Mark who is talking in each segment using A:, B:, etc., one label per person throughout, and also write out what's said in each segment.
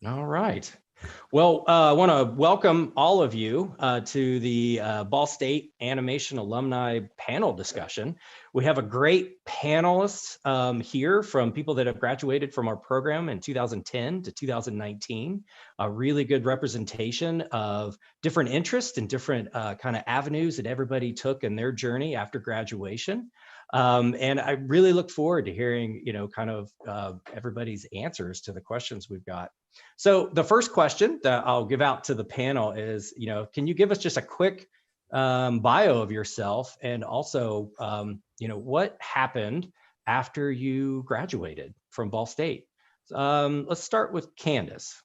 A: All right. Well, I want to welcome all of you to the Ball State Animation Alumni panel discussion. We have a great panelists here from people that have graduated from our program in 2010 to 2019. A really good representation of different interests and different kind of avenues that everybody took in their journey after graduation. And I really look forward to hearing, kind of everybody's answers to the questions we've got. So the first question that I'll give out to the panel is, can you give us just a quick bio of yourself, and also, what happened after you graduated from Ball State? Let's start with Candace.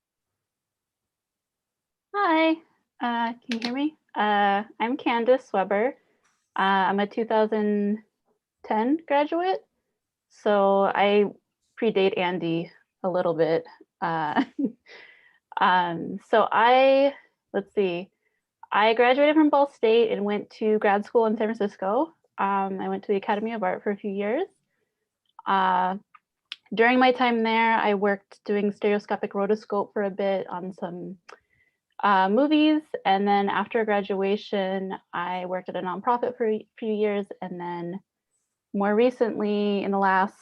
B: Hi, can you hear me? I'm Candace Weber. I'm a 2010 graduate, so I predate Andy a little bit. Let's see, I graduated from Ball State and went to grad school in San Francisco. I went to the Academy of Art for a few years. During my time there, I worked doing stereoscopic rotoscope for a bit on some movies. And then after graduation, I worked at a nonprofit for a few years. And then more recently, in the last,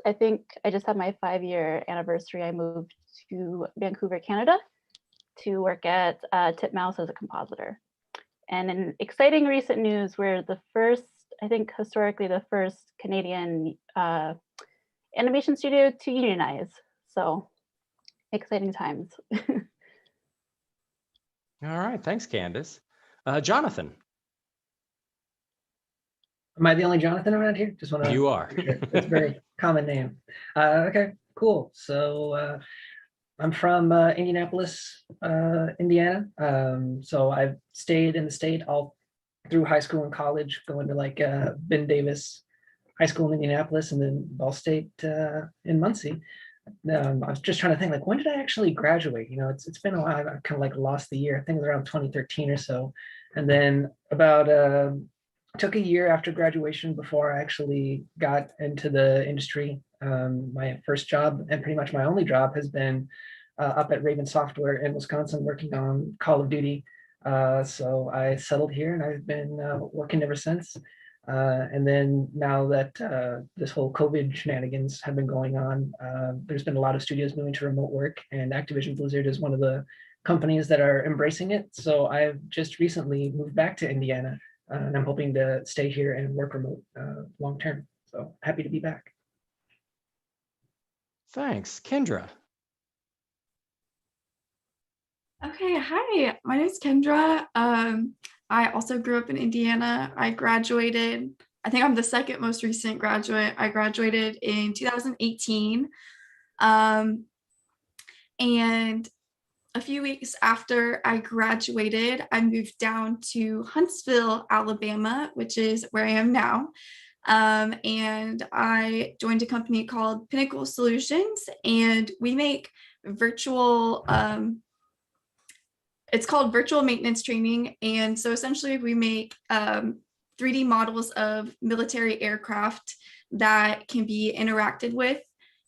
B: I think I just had my 5-year anniversary, I moved to Vancouver, Canada to work at Titmouse as a compositor. And in exciting recent news, we're the first, I think historically, the first Canadian animation studio to unionize. So exciting times.
A: All right, thanks, Candace. Jonathan.
C: Am I the only Jonathan around here? Just want to.
A: You are.
C: Sure. That's a very common name. Okay, cool. So I'm from Indianapolis, Indiana. So I've stayed in the state all through high school and college, going to like Ben Davis High School in Indianapolis and then Ball State in Muncie. I was just trying to think, like, when did I actually graduate? It's been a while. I've kind of like lost the year. I think it was around 2013 or so. And then about took a year after graduation before I actually got into the industry. My first job and pretty much my only job has been up at Raven Software in Wisconsin, working on Call of Duty. So I settled here and I've been working ever since. And then now that this whole COVID shenanigans have been going on, there's been a lot of studios moving to remote work, and Activision Blizzard is one of the companies that are embracing it. So I've just recently moved back to Indiana, and I'm hoping to stay here and work remote long term. So happy to be back.
A: Thanks. Kendra.
D: Okay, hi, my name is Kendra. I also grew up in Indiana. I graduated, I think I'm the second most recent graduate. I graduated in 2018. And a few weeks after I graduated, I moved down to Huntsville, Alabama, which is where I am now. And I joined a company called Pinnacle Solutions, and we make virtual, it's called virtual maintenance training. And so essentially we make 3D models of military aircraft that can be interacted with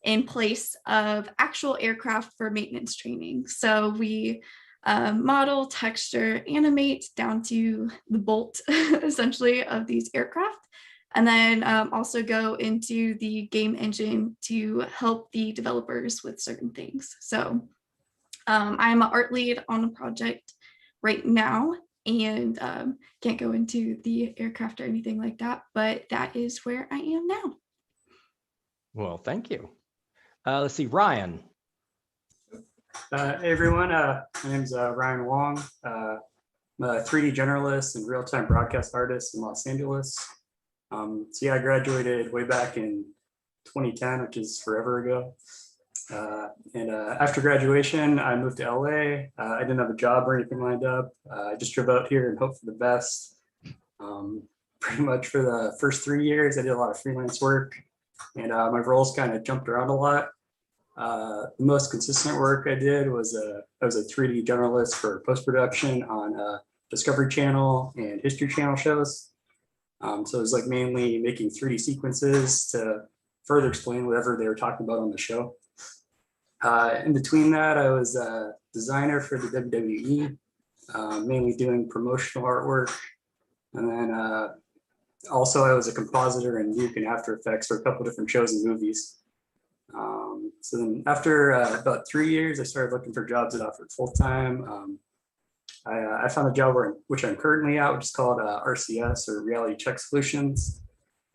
D: in place of actual aircraft for maintenance training. So we model, texture, animate down to the bolt essentially of these aircraft, and then also go into the game engine to help the developers with certain things. So I'm an art lead on a project right now, and can't go into the aircraft or anything like that, but that is where I am now.
A: Well, thank you. Let's see, Ryan.
E: Hey everyone, my name's Ryan Wong. I'm a 3D generalist and real-time broadcast artist in Los Angeles. So yeah, I graduated way back in 2010, which is forever ago. And after graduation, I moved to LA. I didn't have a job or anything lined up. I just drove out here and hoped for the best. Pretty much for the first 3 years, I did a lot of freelance work, and my roles kind of jumped around a lot. The most consistent work I did was I was a 3D generalist for post-production on Discovery Channel and History Channel shows. So it was like mainly making 3D sequences to further explain whatever they were talking about on the show. In between that, I was a designer for the WWE, mainly doing promotional artwork. And then also I was a compositor in Nuke and After Effects for a couple different shows and movies. So then after about 3 years, I started looking for jobs that offered full-time. I found a job which I'm currently at, which is called RCS, or Reality Check Solutions.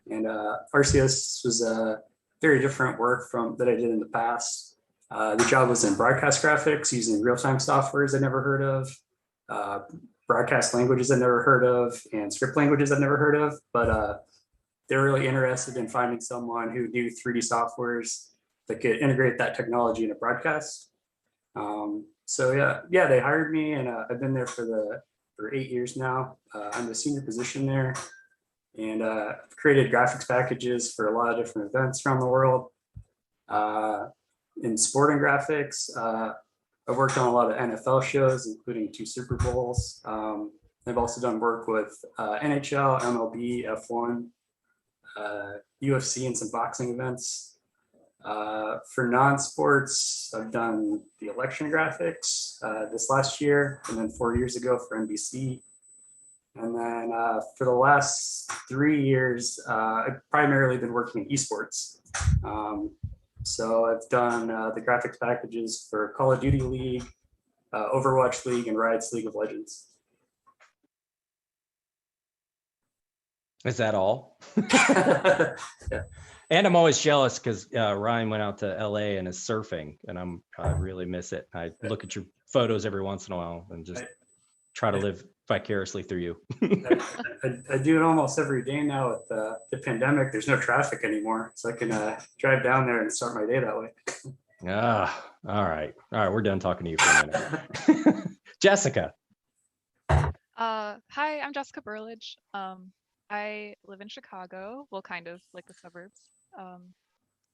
E: And RCS was a very different work from that I did in the past. The job was in broadcast graphics using real-time softwares I'd never heard of, broadcast languages I'd never heard of, and script languages I've never heard of. But they're really interested in finding someone who knew 3D softwares that could integrate that technology in a broadcast. So yeah, they hired me, and I've been there for 8 years now. I'm the senior position there, and I've created graphics packages for a lot of different events around the world. In sporting graphics, I've worked on a lot of NFL shows, including 2 Super Bowls. I've also done work with NHL, MLB, F1, UFC, and some boxing events. For non-sports, I've done the election graphics this last year, and then 4 years ago for NBC. And then for the last 3 years, I've primarily been working in esports. So I've done the graphics packages for Call of Duty League, Overwatch League, and Riot's League of Legends.
A: Is that all?
E: Yeah.
A: And I'm always jealous because Ryan went out to LA and is surfing, and I really miss it. I look at your photos every once in a while and just try to live vicariously through you.
E: I do it almost every day now with the pandemic. There's no traffic anymore, so I can drive down there and start my day that way.
A: All right. We're done talking to you for a minute. Jessica.
F: Hi, I'm Jessica Burlage. I live in Chicago, well, kind of like the suburbs.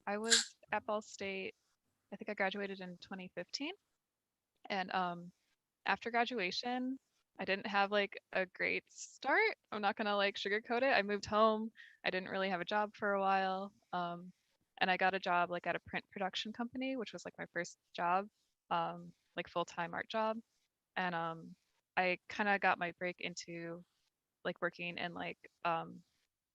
F: I was at Ball State, I think I graduated in 2015. And after graduation, I didn't have like a great start. I'm not gonna like sugarcoat it. I moved home. I didn't really have a job for a while. And I got a job like at a print production company, which was like my first job, like full-time art job. And I kind of got my break into like working in like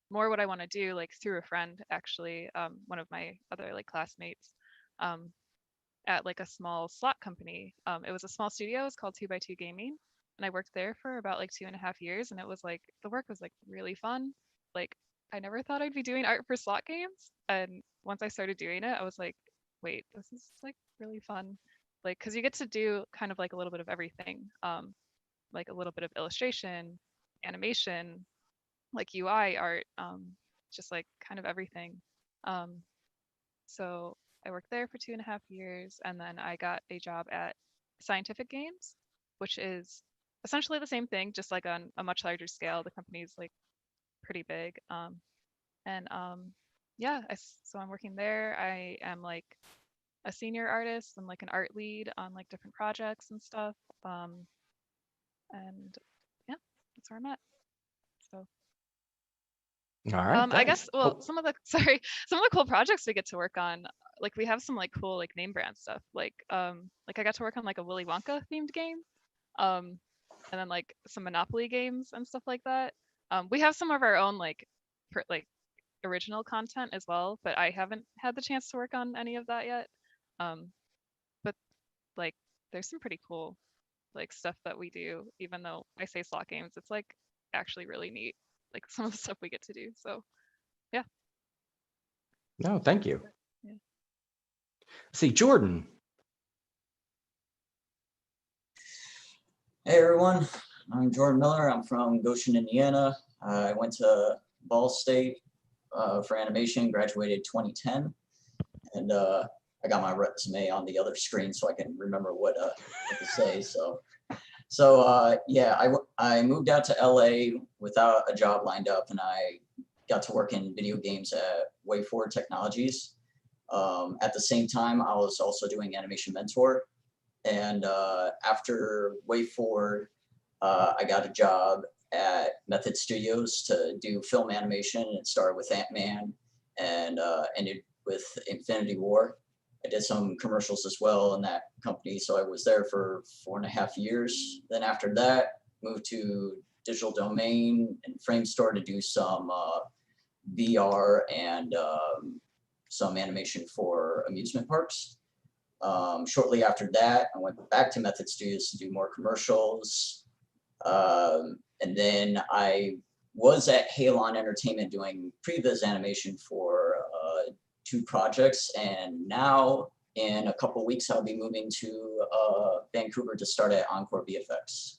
F: more what I want to do, like through a friend actually, one of my other like classmates, at like a small slot company. It was a small studio. It was called 2x2 Gaming, and I worked there for about like 2.5 years. And it was like the work was like really fun. Like I never thought I'd be doing art for slot games, and once I started doing it, I was like, wait, this is like really fun. Like because you get to do kind of like a little bit of everything, like a little bit of illustration, animation, like UI art, just like kind of everything. So I worked there for 2.5 years, and then I got a job at Scientific Games, which is essentially the same thing, just like on a much larger scale. The company's like pretty big. And yeah, so I'm working there. I am like a senior artist. I'm like an art lead on like different projects and stuff. And yeah, that's where I'm at. So
A: All right.
F: I guess
A: Oh,
F: some of the cool projects we get to work on, like we have some like cool like name brand stuff. Like I got to work on like a Willy Wonka themed game. And then like some Monopoly games and stuff like that. We have some of our own like original content as well, but I haven't had the chance to work on any of that yet. But like there's some pretty cool like stuff that we do, even though I say slot games, it's like actually really neat, like some of the stuff we get to do. So yeah.
A: no, thank you.
F: Yeah.
A: See, Jordan.
G: Hey everyone, I'm Jordan Miller. I'm from Goshen, Indiana. I went to Ball State for animation, graduated 2010, and I got my resume on the other screen so I can remember what to say. So yeah, I moved out to LA without a job lined up, and I got to work in video games at WayForward Technologies. At the same time, I was also doing Animation Mentor. And after WayForward, I got a job at Method Studios to do film animation. It started with Ant-Man and ended with Infinity War. I did some commercials as well in that company. So I was there for 4.5 years. Then after that, moved to Digital Domain and Frame Store to do some VR and some animation for amusement parks. Shortly after that, I went back to Method Studios to do more commercials. And then I was at Halon Entertainment doing previs animation for 2 projects. And now in a couple of weeks, I'll be moving to Vancouver to start at Encore VFX.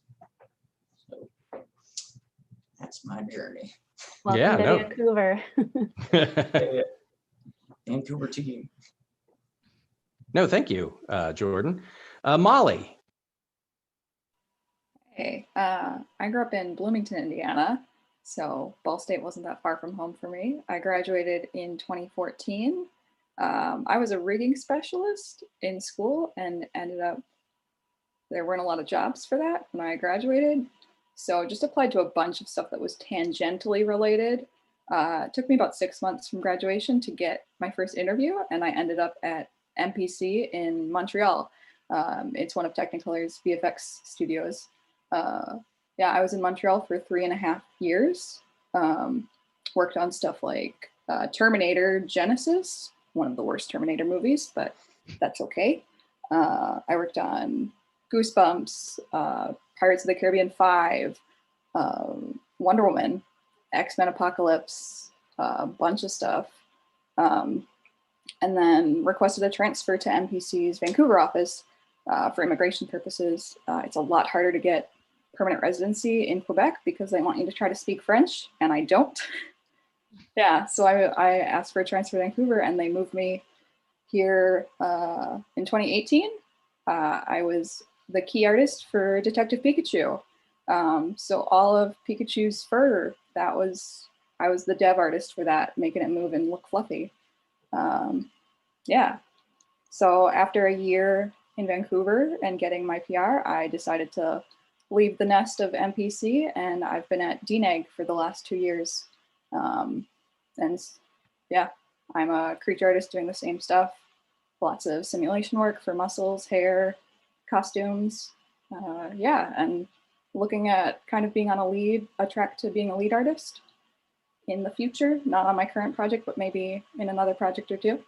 G: So that's my journey.
B: Welcome
A: Yeah,
B: to
A: no.
B: Vancouver.
G: Vancouver team.
A: No, thank you, Jordan. Molly.
H: Hey, I grew up in Bloomington, Indiana, so Ball State wasn't that far from home for me. I graduated in 2014. I was a rigging specialist in school and ended up, there weren't a lot of jobs for that when I graduated. So just applied to a bunch of stuff that was tangentially related. It took me about 6 months from graduation to get my first interview, and I ended up at MPC in Montreal. It's one of Technicolor's VFX studios. Yeah, I was in Montreal for 3.5 years. Worked on stuff like Terminator Genesis, one of the worst Terminator movies, but that's okay. I worked on Goosebumps, Pirates of the Caribbean 5, Wonder Woman, X-Men Apocalypse, a bunch of stuff. And then requested a transfer to MPC's Vancouver office for immigration purposes. It's a lot harder to get permanent residency in Quebec because they want you to try to speak French, and I don't. Yeah, so I asked for a transfer to Vancouver, and they moved me here in 2018. I was the key artist for Detective Pikachu. So all of Pikachu's fur, I was the dev artist for that, making it move and look fluffy. Yeah, so after a year in Vancouver and getting my PR, I decided to leave the nest of MPC, and I've been at DNEG for the last 2 years. And yeah, I'm a creature artist doing the same stuff. Lots of simulation work for muscles, hair, costumes. Yeah, and looking at kind of being on a track to being a lead artist in the future, not on my current project, but maybe in another project or 2.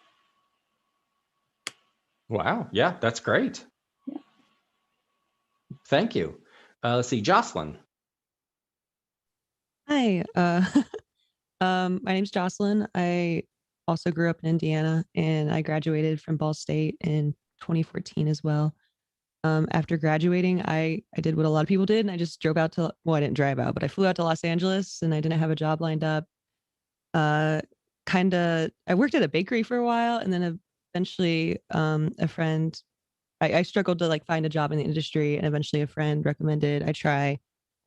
A: Wow. Yeah, that's great.
H: Yeah.
A: Thank you. Let's see, Jocelyn.
I: Hi, my name's Jocelyn. I also grew up in Indiana, and I graduated from Ball State in 2014 as well. After graduating, I did what a lot of people did, and I just drove out to, well, I didn't drive out, but I flew out to Los Angeles, and I didn't have a job lined up. I worked at a bakery for a while, and then eventually a friend, I struggled to like find a job in the industry, and eventually a friend recommended I try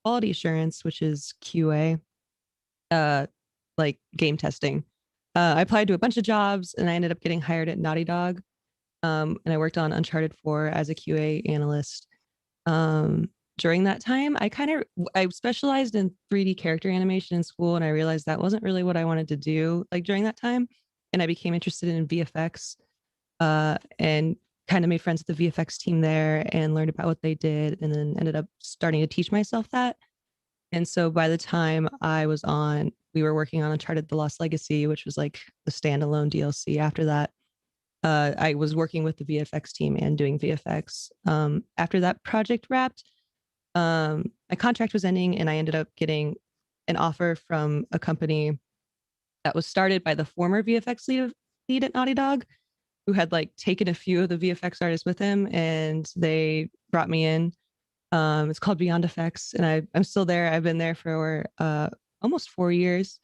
I: quality assurance, which is QA, like game testing. I applied to a bunch of jobs, and I ended up getting hired at Naughty Dog. And I worked on Uncharted 4 as a QA analyst. During that time, I specialized in 3D character animation in school, and I realized that wasn't really what I wanted to do like during that time. And I became interested in VFX, and kind of made friends with the VFX team there and learned about what they did, and then ended up starting to teach myself that. And so by the time we were working on Uncharted: The Lost Legacy, which was like the standalone DLC after that. I was working with the VFX team and doing VFX. After that project wrapped, my contract was ending, and I ended up getting an offer from a company that was started by the former VFX lead at Naughty Dog, who had like taken a few of the VFX artists with him, and they brought me in. It's called Beyond Effects, and I'm still there. I've been there for almost 4 years,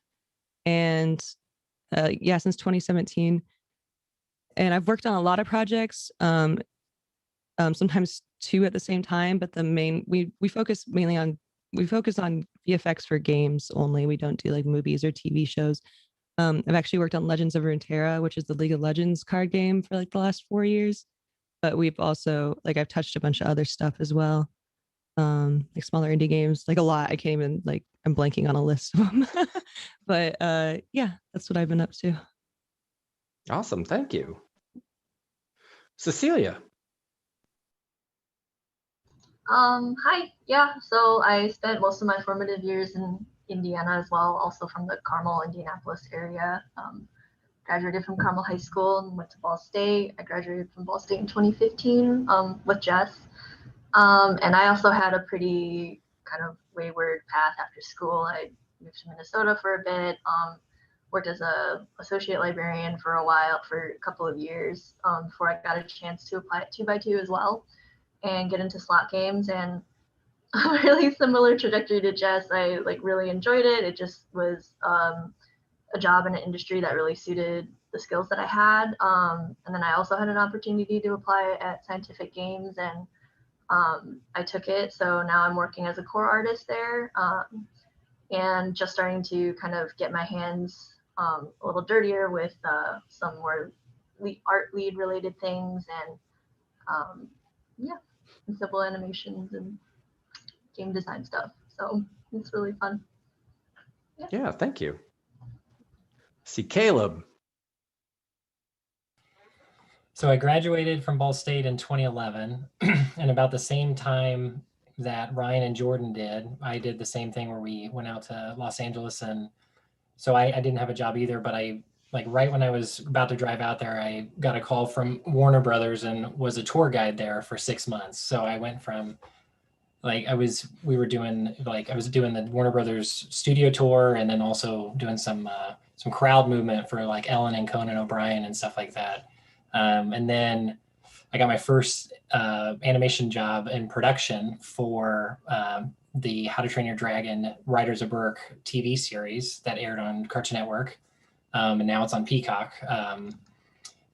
I: and yeah, since 2017. And I've worked on a lot of projects, sometimes 2 at the same time, but we focus on VFX for games only. We don't do like movies or TV shows. I've actually worked on Legends of Runeterra, which is the League of Legends card game, for like the last 4 years. But we've also, like, I've touched a bunch of other stuff as well. Like smaller indie games, like a lot. I can't even, like, I'm blanking on a list of them. But yeah, that's what I've been up to.
A: Awesome. Thank you. Cecilia.
J: Hi. Yeah, so I spent most of my formative years in Indiana as well, also from the Carmel, Indianapolis area. Graduated from Carmel High School and went to Ball State. I graduated from Ball State in 2015 with Jess. And I also had a pretty kind of wayward path after school. I moved to Minnesota for a bit, worked as a associate librarian for a while, for a couple of years, before I got a chance to apply at 2x2 as well and get into slot games. And a really similar trajectory to Jess. I really enjoyed it. It just was a job in an industry that really suited the skills that I had. And then I also had an opportunity to apply at Scientific Games, and I took it. So now I'm working as a core artist there, and just starting to kind of get my hands a little dirtier with some more art lead related things, and yeah, and simple animations and game design stuff. So it's really fun.
A: Yeah, thank you. See, Caleb.
K: So I graduated from Ball State in 2011, and about the same time that Ryan and Jordan did, I did the same thing where we went out to Los Angeles. And so I didn't have a job either, but right when I was about to drive out there, I got a call from Warner Brothers and was a tour guide there for 6 months. So I went from I was doing the Warner Brothers studio tour, and then also doing some crowd movement for like Ellen and Conan O'Brien and stuff like that. And then I got my first animation job in production for the How to Train Your Dragon Riders of Berk TV series that aired on Cartoon Network. And now it's on Peacock.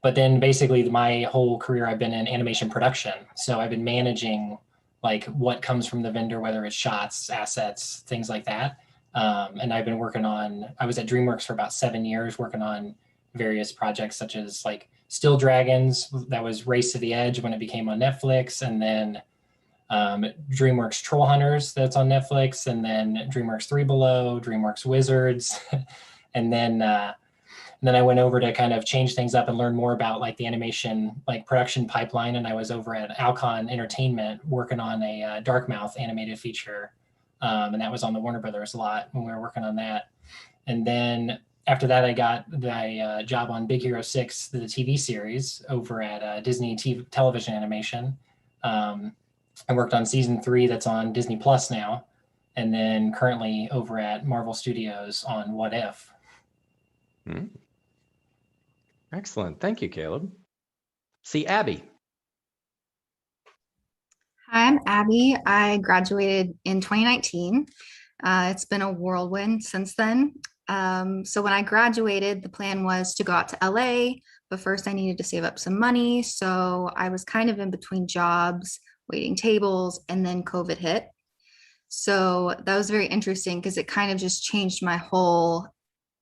K: But then basically my whole career, I've been in animation production. So I've been managing like what comes from the vendor, whether it's shots, assets, things like that. And I was at DreamWorks for about 7 years working on various projects such as like Still Dragons, that was Race to the Edge when it became on Netflix, and then DreamWorks Troll Hunters that's on Netflix, and then DreamWorks Three Below, DreamWorks Wizards, and then I went over to kind of change things up and learn more about like the animation like production pipeline, and I was over at Alcon Entertainment working on a Darkmouth animated feature, and that was on the Warner Brothers lot when we were working on that. And then after that, I got the job on Big Hero 6, the TV series over at Disney Television Animation. I worked on season 3 that's on Disney Plus now, and then currently over at Marvel Studios on What If.
A: Excellent. Thank you, Caleb. See, Abby.
L: Hi, I'm Abby. I graduated in 2019. It's been a whirlwind since then. So when I graduated, the plan was to go out to LA, but first I needed to save up some money. So I was kind of in between jobs, waiting tables, and then COVID hit. So that was very interesting because it kind of just changed my whole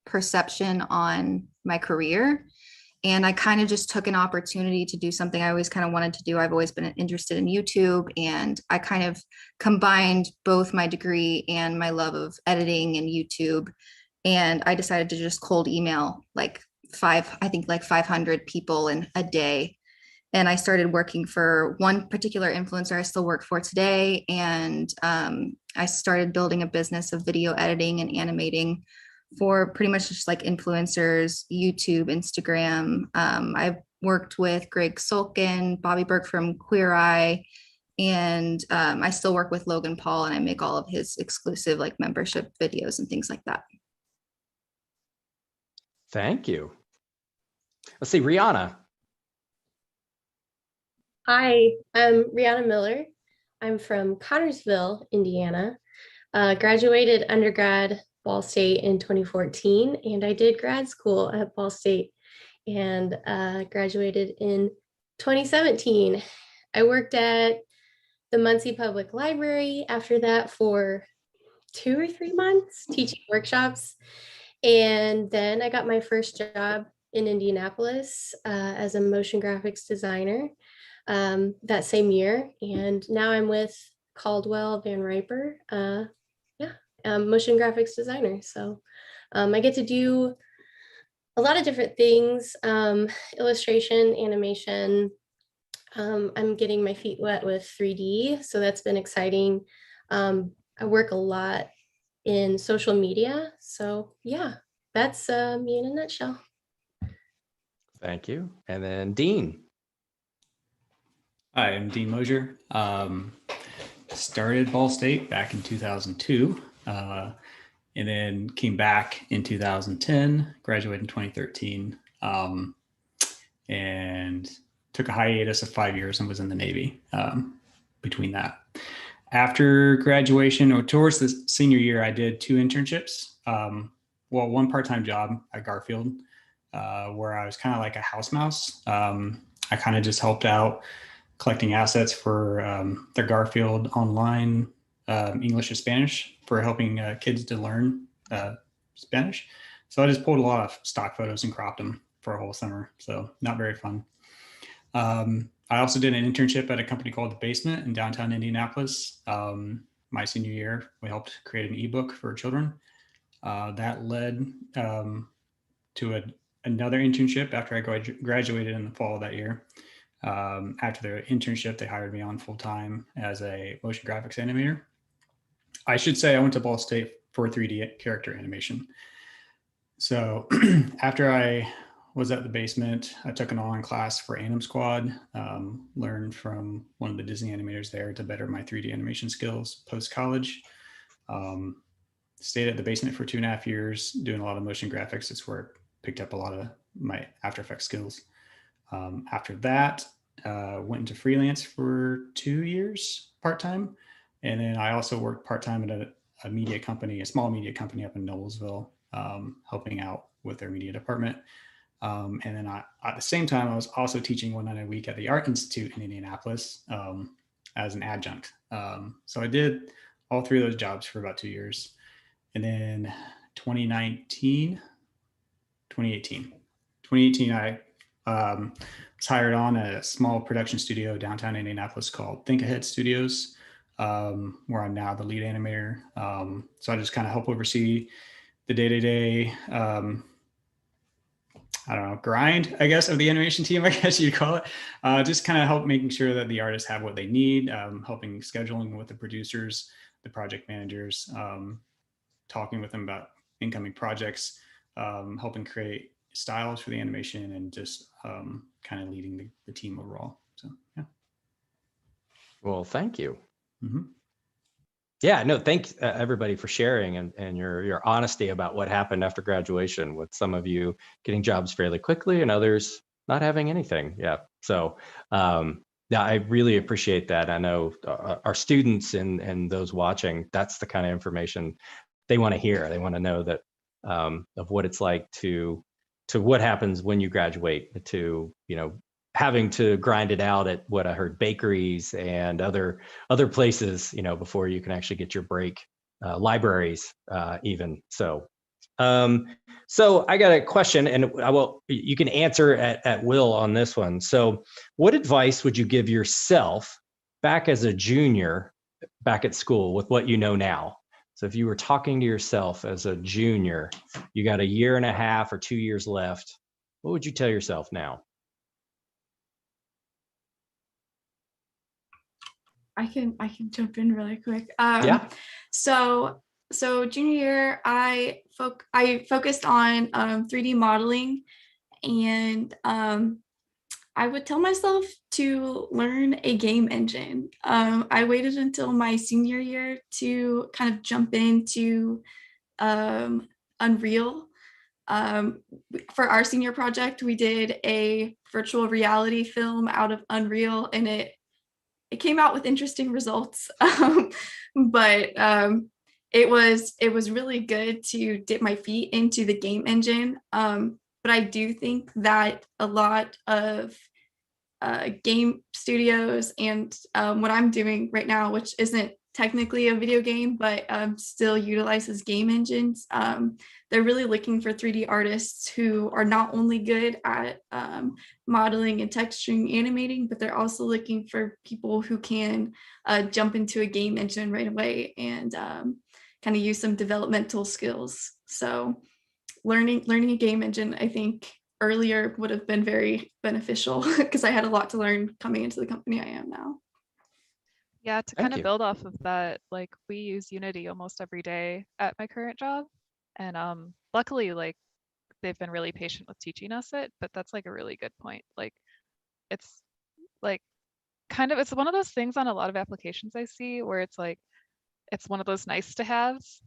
L: perception on my career. And I kind of just took an opportunity to do something I always kind of wanted to do. I've always been interested in YouTube, and I kind of combined both my degree and my love of editing and YouTube. And I decided to just cold email like 500 people in a day. And I started working for one particular influencer I still work for today. And I started building a business of video editing and animating for pretty much just like influencers, YouTube, Instagram. I've worked with Greg Sulkin, Bobby Burke from Queer Eye, and I still work with Logan Paul, and I make all of his exclusive like membership videos and things like that.
A: Thank you. Let's see, Rihanna.
M: Hi, I'm Rihanna Miller. I'm from Connersville, Indiana. Graduated undergrad Ball State in 2014, and I did grad school at Ball State and graduated in 2017. I worked at the Muncie Public Library after that for 2 or 3 months teaching workshops. And then I got my first job in Indianapolis as a motion graphics designer that same year. And now I'm with Caldwell Van Riper. Motion graphics designer. So I get to do a lot of different things, illustration, animation, I'm getting my feet wet with 3D, so that's been exciting. I work a lot in social media, so yeah, that's me in a nutshell.
A: Thank you. And then Dean.
N: Hi, I'm Dean Mosher. Started Ball State back in 2002, and then came back in 2010, graduated in 2013, and took a hiatus of 5 years and was in the Navy between that. After graduation or towards the senior year, I did 2 internships. Well, one part-time job at Garfield, where I was kind of like a house mouse. I kind of just helped out collecting assets for their Garfield online English and Spanish for helping kids to learn Spanish. So I just pulled a lot of stock photos and cropped them for a whole summer. So not very fun. I also did an internship at a company called The Basement in downtown Indianapolis. My senior year, we helped create an ebook for children. That led to another internship after I graduated in the fall of that year. After the internship, they hired me on full time as a motion graphics animator. I should say I went to Ball State for 3D character animation. So after I was at The Basement, I took an online class for Anim Squad, learned from one of the Disney animators there to better my 3D animation skills post-college. Stayed at The Basement for 2.5 years, doing a lot of motion graphics. It's where I picked up a lot of my After Effects skills. After that, went into freelance for 2 years part-time. And then I also worked part-time at a media company, a small media company up in Noblesville, helping out with their media department. And then at the same time, I was also teaching 1 night a week at the Art Institute in Indianapolis as an adjunct. So I did all 3 of those jobs for about 2 years. And then 2018, I was hired on at a small production studio downtown Indianapolis called Think Ahead Studios, where I'm now the lead animator. So I just kind of help oversee the day-to-day, I don't know, grind, I guess, of the animation team, I guess you'd call it. Just kind of help making sure that the artists have what they need, helping scheduling with the producers, the project managers, talking with them about incoming projects, helping create styles for the animation, and just kind of leading the team overall. So, yeah.
A: Well, thank you.
N: Mm-hmm.
A: Yeah, no, thanks everybody for sharing and your honesty about what happened after graduation, with some of you getting jobs fairly quickly and others not having anything. Yeah. So yeah, I really appreciate that. I know our students and those watching, that's the kind of information they want to hear. They want to know that of what it's like to what happens when you graduate, to, you know, having to grind it out at what I heard, bakeries and other places, you know, before you can actually get your break, libraries even. So so I got a question, and you can answer at will on this one. So what advice would you give yourself back as a junior back at school with what you know now? So if you were talking to yourself as a junior, you got 1.5 years or 2 years left, what would you tell yourself now?
D: I can jump in really quick.
A: Yeah.
D: So junior year, I focused on 3D modeling, and I would tell myself to learn a game engine. I waited until my senior year to kind of jump into Unreal. For our senior project, we did a virtual reality film out of Unreal, and it came out with interesting results. But it was really good to dip my feet into the game engine. But I do think that a lot of game studios and what I'm doing right now, which isn't technically a video game, but still utilizes game engines, they're really looking for 3D artists who are not only good at modeling and texturing, animating, but they're also looking for people who can jump into a game engine right away and kind of use some developmental skills. So learning a game engine, I think earlier would have been very beneficial because I had a lot to learn coming into the company I am now.
F: Yeah, to
A: Thank
F: kind of
A: you.
F: build off of that, like we use Unity almost every day at my current job. And luckily, like they've been really patient with teaching us it, but that's like a really good point. Like it's like it's one of those things on a lot of applications I see where it's like it's one of those nice to haves.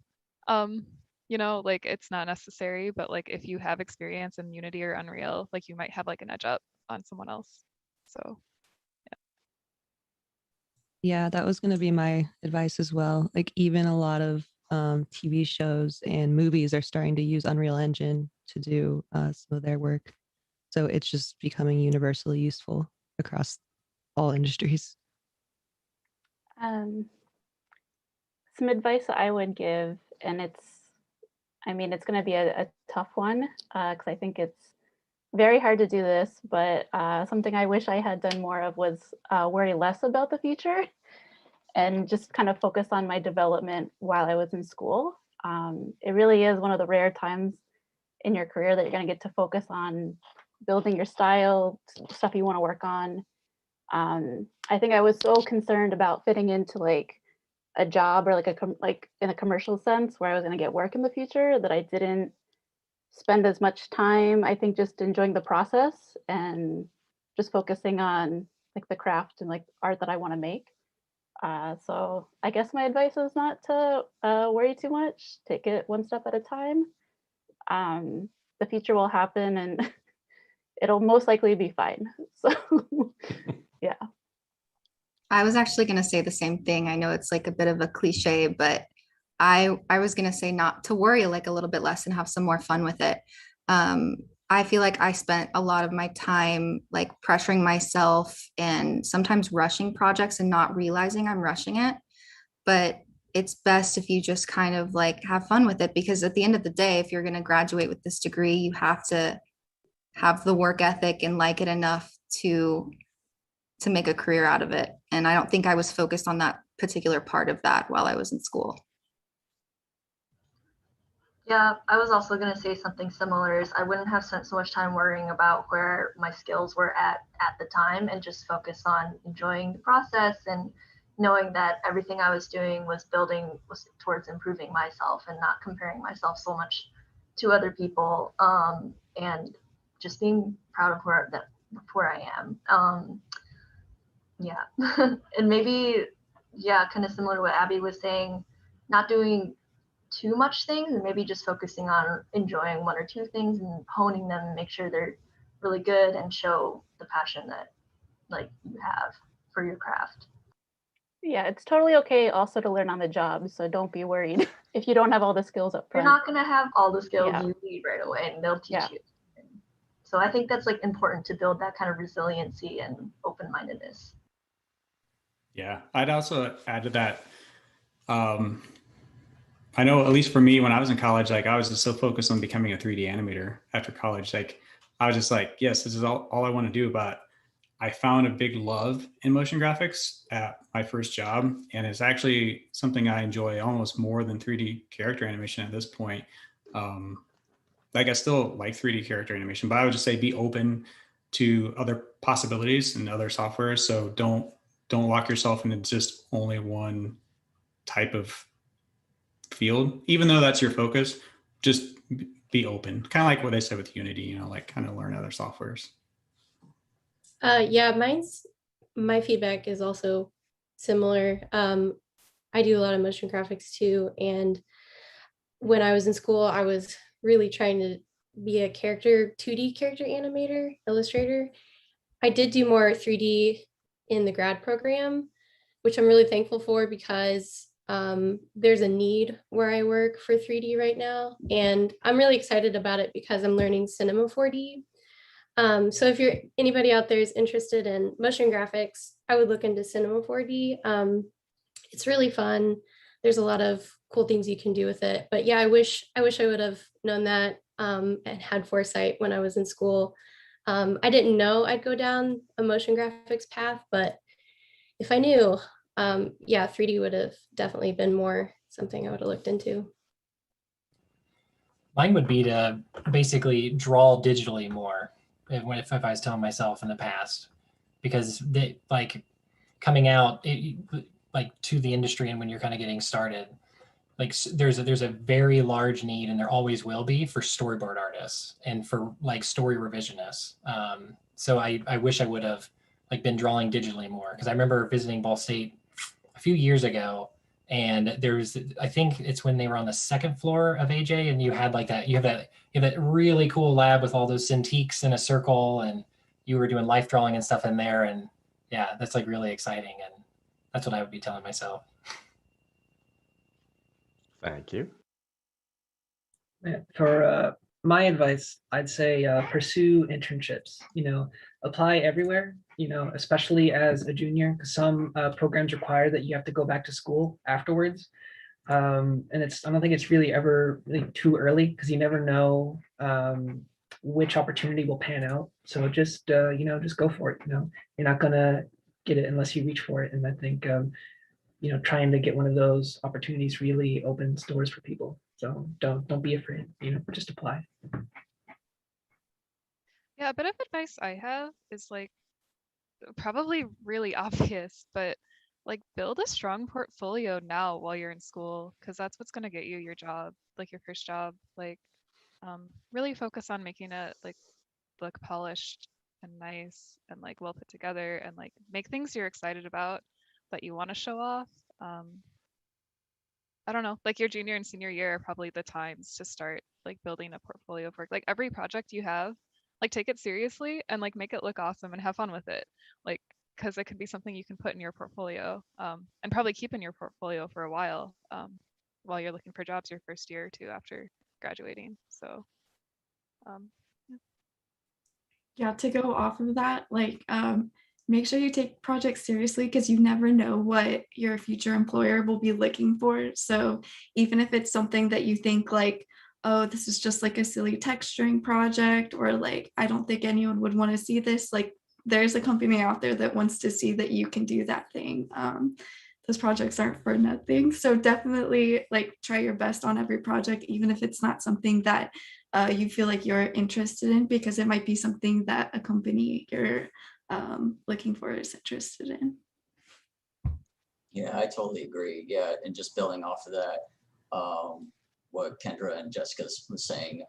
F: Like it's not necessary, but like if you have experience in Unity or Unreal, like you might have like an edge up on someone else. So
I: Yeah, that was going to be my advice as well. Like even a lot of TV shows and movies are starting to use Unreal Engine to do some of their work. So it's just becoming universally useful across all industries.
B: Some advice I would give, and it's going to be a tough one because I think it's very hard to do this, but something I wish I had done more of was worry less about the future and just kind of focus on my development while I was in school. It really is one of the rare times in your career that you're going to get to focus on building your style, stuff you want to work on. I think I was so concerned about fitting into like a job or like in a commercial sense where I was going to get work in the future that I didn't spend as much time, I think, just enjoying the process and just focusing on like the craft and like art that I want to make. So I guess my advice is not to worry too much, take it one step at a time. The future will happen and it'll most likely be fine. So yeah.
L: I was actually going to say the same thing. I know it's like a bit of a cliche, but I was going to say not to worry, like a little bit less and have some more fun with it. I feel like I spent a lot of my time like pressuring myself and sometimes rushing projects and not realizing I'm rushing it. But it's best if you just kind of like have fun with it, because at the end of the day, if you're going to graduate with this degree, you have to have the work ethic and like it enough to make a career out of it. And I don't think I was focused on that particular part of that while I was in school.
J: Yeah, I was also going to say something similar is I wouldn't have spent so much time worrying about where my skills were at the time and just focus on enjoying the process and knowing that everything I was doing was towards improving myself and not comparing myself so much to other people, and just being proud of where I am. Yeah. And maybe, yeah, kind of similar to what Abby was saying, not doing too much things and maybe just focusing on enjoying one or two things and honing them and make sure they're really good and show the passion that like you have for your craft.
B: Yeah, it's totally okay also to learn on the job. So don't be worried if you don't have all the skills up front.
J: You're not going to have all the skills
B: Yeah.
J: you need right away and they'll teach you. So I think that's like important to build that kind of resiliency and open-mindedness.
N: Yeah, I'd also add to that. I know, at least for me, when I was in college, like I was just so focused on becoming a 3D animator after college. Like I was just like, yes, this is all I want to do. But I found a big love in motion graphics at my first job. And it's actually something I enjoy almost more than 3D character animation at this point. Like I still like 3D character animation, but I would just say be open to other possibilities and other softwares. So don't lock yourself into just only one type of field, even though that's your focus. Just be open, kind of like what they said with Unity, like kind of learn other softwares.
M: Yeah, my feedback is also similar. I do a lot of motion graphics too, and when I was in school, I was really trying to be a 2D character animator, illustrator. I did do more 3D in the grad program, which I'm really thankful for because there's a need where I work for 3D right now. And I'm really excited about it because I'm learning Cinema 4D. So if anybody out there is interested in motion graphics, I would look into Cinema 4D. It's really fun. There's a lot of cool things you can do with it. But yeah, I wish I would have known that and had foresight when I was in school. I didn't know I'd go down a motion graphics path, but if I knew, yeah, 3D would have definitely been more something I would have looked into.
K: Mine would be to basically draw digitally more if I was telling myself in the past, because they like coming out like to the industry and when you're kind of getting started, like there's a very large need, and there always will be, for storyboard artists and for like story revisionists. So I wish I would have like been drawing digitally more, because I remember visiting Ball State a few years ago, and there's, I think it's when they were on the second floor of AJ, and you had like that, you have that really cool lab with all those Cintiqs in a circle, and you were doing life drawing and stuff in there, and yeah, that's like really exciting, and that's what I would be telling myself.
A: Thank you.
C: Yeah, for my advice, I'd say pursue internships. Apply everywhere. Especially as a junior, because some programs require that you have to go back to school afterwards. And I don't think it's really ever really too early, because you never know which opportunity will pan out. So just just go for it. You're not gonna get it unless you reach for it. And I think trying to get one of those opportunities really opens doors for people. So don't be afraid. Just apply.
F: Yeah, a bit of advice I have is like probably really obvious, but like build a strong portfolio now while you're in school, because that's what's going to get you your job, like your first job. Like really focus on making it like look polished and nice and like well put together, and like make things you're excited about that you want to show off. I don't know, like your junior and senior year are probably the times to start like building a portfolio of work. Like every project you have, like take it seriously and like make it look awesome and have fun with it. Like, because it could be something you can put in your portfolio, and probably keep in your portfolio for a while you're looking for jobs your first year or two after graduating. So, yeah.
D: Yeah, to go off of that, like make sure you take projects seriously, because you never know what your future employer will be looking for. So even if it's something that you think like, oh, this is just like a silly texturing project, or like, I don't think anyone would want to see this, like there's a company out there that wants to see that you can do that thing. Those projects aren't for nothing. So definitely like try your best on every project, even if it's not something that you feel like you're interested in, because it might be something that a company you're looking for is interested in.
G: Yeah, I totally agree. Yeah, and just building off of that, what Kendra and Jessica was saying,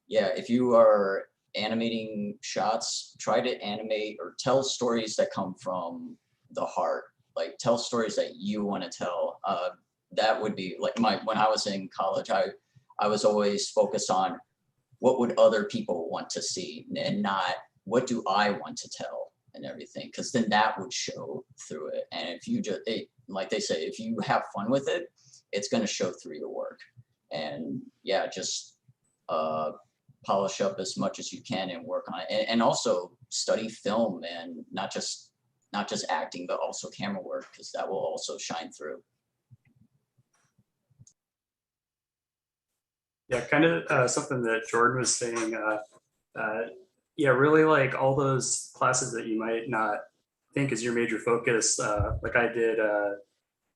G: yeah, if you are animating shots, try to animate or tell stories that come from the heart. Like tell stories that you want to tell. That would be like when I was in college, I was always focused on what would other people want to see, and not what do I want to tell and everything, because then that would show through it. And if you just, like they say, if you have fun with it, it's going to show through your work. And yeah, just polish up as much as you can and work on it. And also study film, and not just acting, but also camera work, because that will also shine through.
E: Yeah, kind of something that Jordan was saying. Yeah, really like all those classes that you might not think is your major focus. Like I did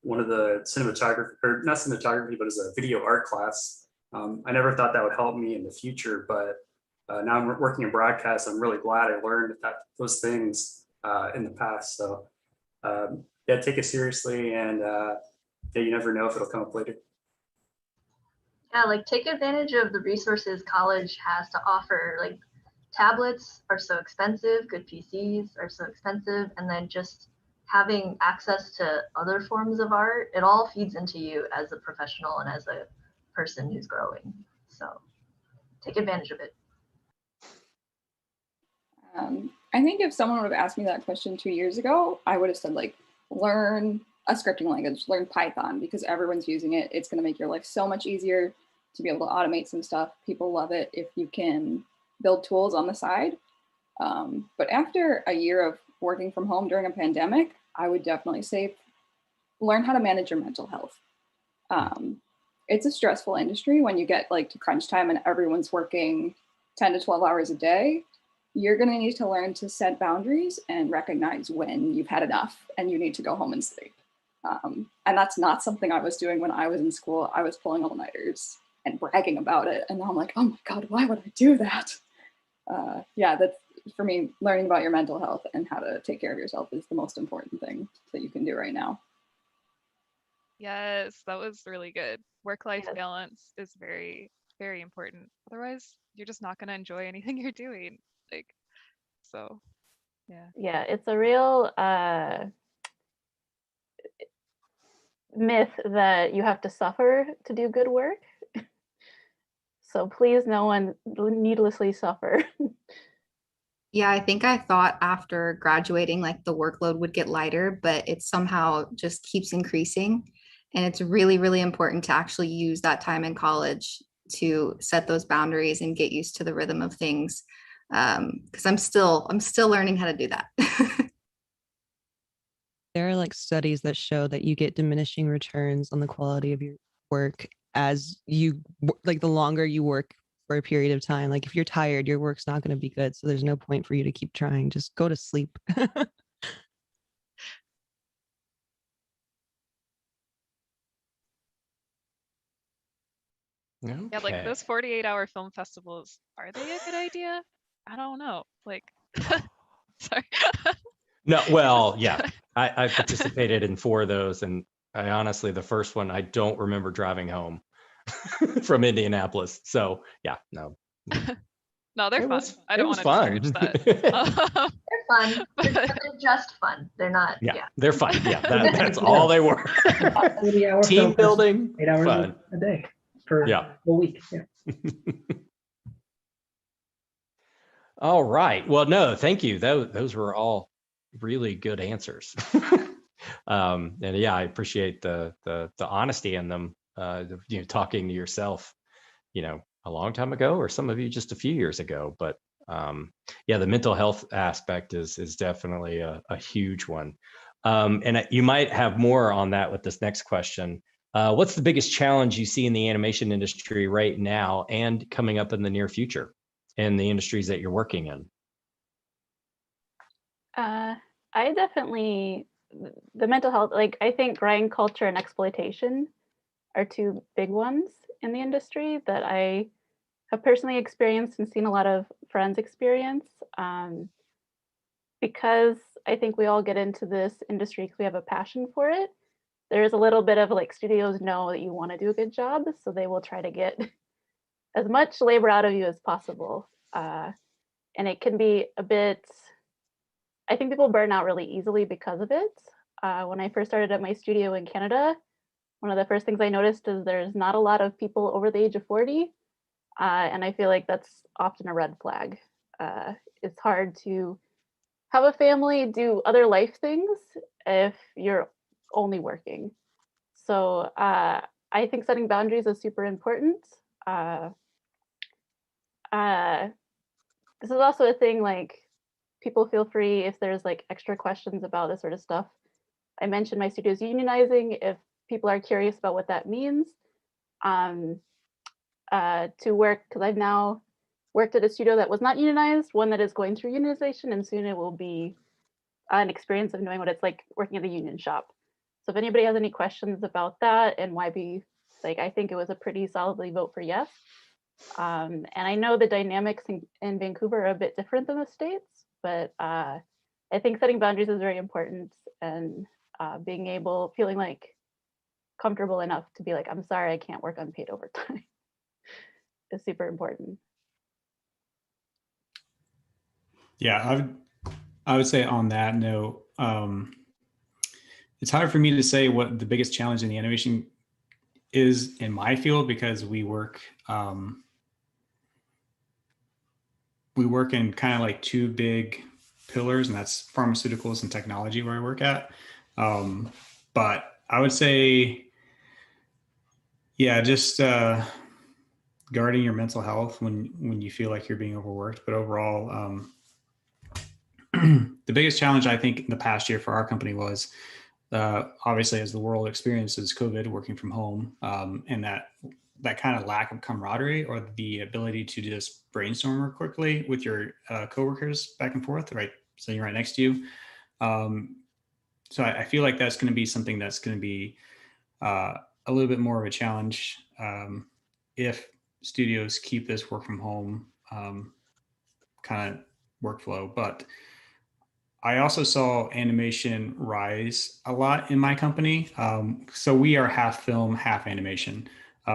E: one of the cinematography, or not cinematography, but as a video art class. I never thought that would help me in the future, but now I'm working in broadcast. I'm really glad I learned those things in the past. So yeah, take it seriously, and yeah, you never know if it'll come up later.
J: Yeah, like take advantage of the resources college has to offer. Like tablets are so expensive, good PCs are so expensive, and then just having access to other forms of art, it all feeds into you as a professional and as a person who's growing. So take advantage of it.
H: I think if someone would have asked me that question 2 years ago, I would have said like, learn a scripting language, learn Python, because everyone's using it. It's going to make your life so much easier to be able to automate some stuff. People love it if you can build tools on the side. But after a year of working from home during a pandemic, I would definitely say learn how to manage your mental health. It's a stressful industry when you get like to crunch time and everyone's working 10 to 12 hours a day. You're going to need to learn to set boundaries and recognize when you've had enough and you need to go home and sleep. And that's not something I was doing when I was in school. I was pulling all-nighters and bragging about it. And now I'm like, oh my God, why would I do that? Yeah, that's for me, learning about your mental health and how to take care of yourself is the most important thing that you can do right now.
F: Yes, that was really good. Work-life
B: Yes.
F: balance is very, very important. Otherwise, you're just not going to enjoy anything you're doing. Like, so, yeah.
B: Yeah, it's a real myth that you have to suffer to do good work. So please, no one needlessly suffer.
L: Yeah, I think I thought after graduating, like the workload would get lighter, but it somehow just keeps increasing. And it's really, really important to actually use that time in college to set those boundaries and get used to the rhythm of things. Because I'm still learning how to do that.
I: There are like studies that show that you get diminishing returns on the quality of your work as you like the longer you work for a period of time. Like if you're tired, your work's not going to be good. So there's no point for you to keep trying. Just go to sleep.
F: Yeah, like
A: Okay.
F: those 48-hour film festivals, are they a good idea? I don't know. Like, sorry.
A: No, well, yeah, I participated in 4 of those, and I honestly, the first one, I don't remember driving home from Indianapolis. So yeah, no,
F: No, they're
A: it
F: fun.
A: was
F: I
A: it
F: don't
A: was
F: want to
A: fun.
F: discourage that.
J: They're fun. They're,
F: But
J: they're just fun. They're not.
A: Yeah,
J: Yeah.
A: they're fun. Yeah, that's all they were.
C: 40-hour
A: Team
C: film festival,
A: building,
C: 8 hours
A: fun.
C: a day for
A: Yeah.
C: a week. Yeah.
A: All right. Well, no, thank you. Those were all really good answers. And yeah, I appreciate the honesty in them. Talking to yourself, a long time ago, or some of you just a few years ago. But yeah, the mental health aspect is definitely a huge one. And you might have more on that with this next question. What's the biggest challenge you see in the animation industry right now and coming up in the near future in the industries that you're working in?
B: I definitely, the mental health, like I think grind culture and exploitation are 2 big ones in the industry that I have personally experienced and seen a lot of friends experience. Because I think we all get into this industry because we have a passion for it. There's a little bit of like studios know that you want to do a good job, so they will try to get as much labor out of you as possible. And it can be a bit, I think people burn out really easily because of it. When I first started at my studio in Canada, one of the first things I noticed is there's not a lot of people over the age of 40. And I feel like that's often a red flag. It's hard to have a family, do other life things if you're only working. So I think setting boundaries is super important. This is also a thing, like people feel free if there's like extra questions about this sort of stuff. I mentioned my studio's unionizing. If people are curious about what that means, to work, because I've now worked at a studio that was not unionized, one that is going through unionization, and soon it will be an experience of knowing what it's like working at the union shop. So if anybody has any questions about that and why be like, I think it was a pretty solidly vote for yes. And I know the dynamics in Vancouver are a bit different than the States, but I think setting boundaries is very important, and feeling like comfortable enough to be like, I'm sorry, I can't work unpaid overtime is super important.
N: Yeah, I would say on that note, it's hard for me to say what the biggest challenge in the animation is in my field, because we work in kind of like 2 big pillars, and that's pharmaceuticals and technology where I work at. But I would say, yeah, just guarding your mental health when you feel like you're being overworked. But overall, the biggest challenge I think in the past year for our company was obviously, as the world experiences COVID, working from home, and that kind of lack of camaraderie or the ability to just brainstorm more quickly with your coworkers back and forth, right? Sitting right next to you. So I feel like that's going to be something that's going to be a little bit more of a challenge if studios keep this work from home kind of workflow. But I also saw animation rise a lot in my company. So we are half film, half animation.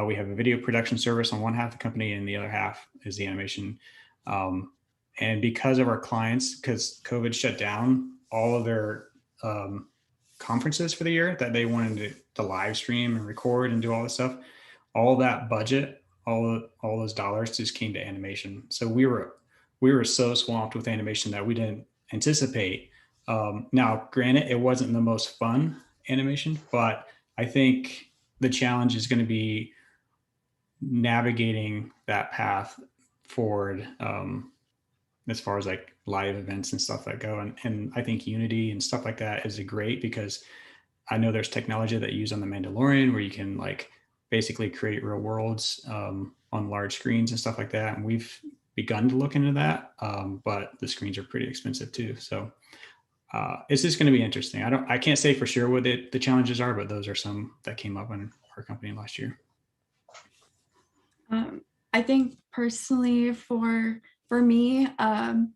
N: We have a video production service on one half of the company, and the other half is the animation. And because of our clients, because COVID shut down all of their conferences for the year that they wanted to live stream and record and do all this stuff, all that budget, all those dollars just came to animation. So we were so swamped with animation that we didn't anticipate. Now, granted, it wasn't the most fun animation, but I think the challenge is going to be navigating that path forward as far as like live events and stuff that go. And I think Unity and stuff like that is great, because I know there's technology that you use on The Mandalorian where you can like basically create real worlds on large screens and stuff like that. And we've begun to look into that, but the screens are pretty expensive too. So it's just going to be interesting. I can't say for sure what the challenges are, but those are some that came up in our company last year.
D: I think personally for me, I'm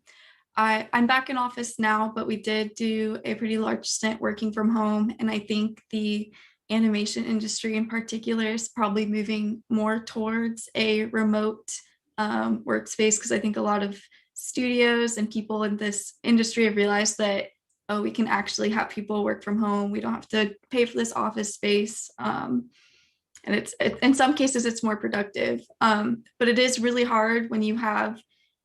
D: back in office now, but we did do a pretty large stint working from home. And I think the animation industry in particular is probably moving more towards a remote workspace, because I think a lot of studios and people in this industry have realized that, oh, we can actually have people work from home. We don't have to pay for this office space. And it's in some cases it's more productive, but it is really hard when you have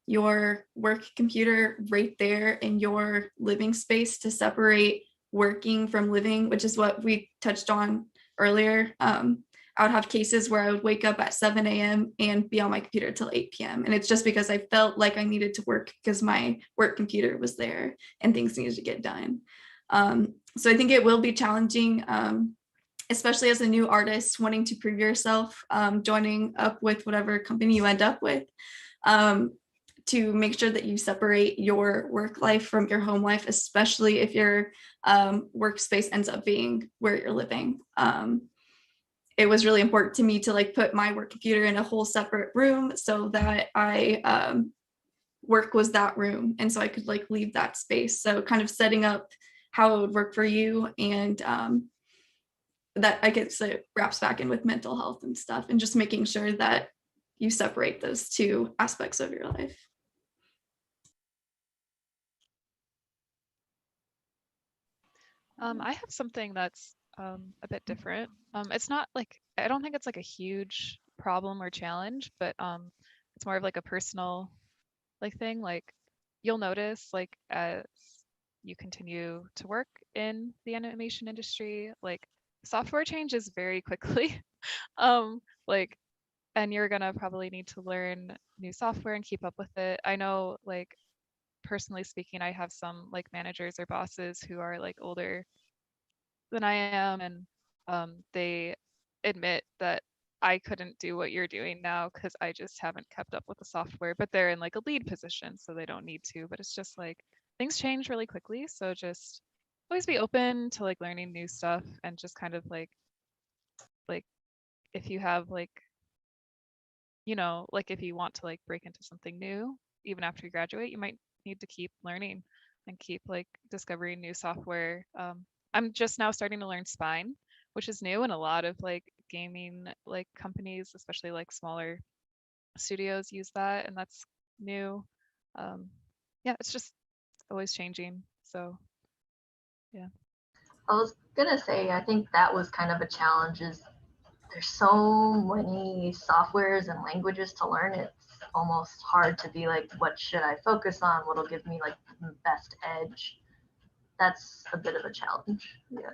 D: your work computer right there in your living space to separate working from living, which is what we touched on earlier. I would have cases where I would wake up at 7 a.m. and be on my computer till 8 p.m. And it's just because I felt like I needed to work because my work computer was there and things needed to get done. So I think it will be challenging, especially as a new artist wanting to prove yourself, joining up with whatever company you end up with, to make sure that you separate your work life from your home life, especially if your workspace ends up being where you're living. It was really important to me to like put my work computer in a whole separate room so that I work was that room, and so I could like leave that space. So kind of setting up how it would work for you, and that I guess it wraps back in with mental health and stuff, and just making sure that you separate those two aspects of your life.
F: I have something that's a bit different. It's not like, I don't think it's like a huge problem or challenge, but it's more of like a personal like thing. Like you'll notice like as you continue to work in the animation industry, like software changes very quickly. Like, and you're gonna probably need to learn new software and keep up with it. I know, like personally speaking, I have some like managers or bosses who are like older than I am, and they admit that I couldn't do what you're doing now because I just haven't kept up with the software, but they're in like a lead position, so they don't need to. But it's just like things change really quickly. So just always be open to like learning new stuff, and just kind of like if you have like, you know, like if you want to like break into something new, even after you graduate, you might need to keep learning and keep like discovering new software. I'm just now starting to learn Spine, which is new, and a lot of like gaming like companies, especially like smaller studios, use that, and that's new. Yeah, it's just always changing. So yeah.
J: I was gonna say, I think that was kind of a challenge, is there's so many softwares and languages to learn. It's almost hard to be like, what should I focus on? What'll give me like the best edge? That's a bit of a challenge. Yeah.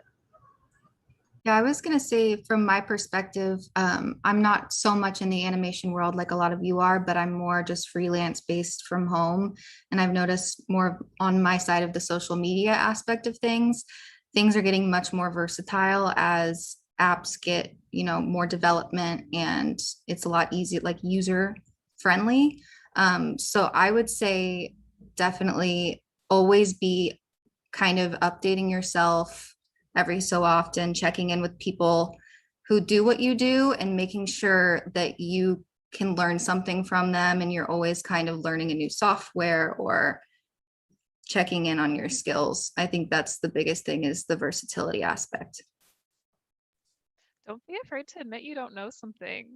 L: Yeah, I was going to say from my perspective, I'm not so much in the animation world like a lot of you are, but I'm more just freelance based from home. And I've noticed more on my side of the social media aspect of things. Things are getting much more versatile as apps get, you know, more development, and it's a lot easier, like user friendly. So I would say definitely always be kind of updating yourself every so often, checking in with people who do what you do and making sure that you can learn something from them and you're always kind of learning a new software or checking in on your skills. I think that's the biggest thing, is the versatility aspect.
F: Don't be afraid to admit you don't know something.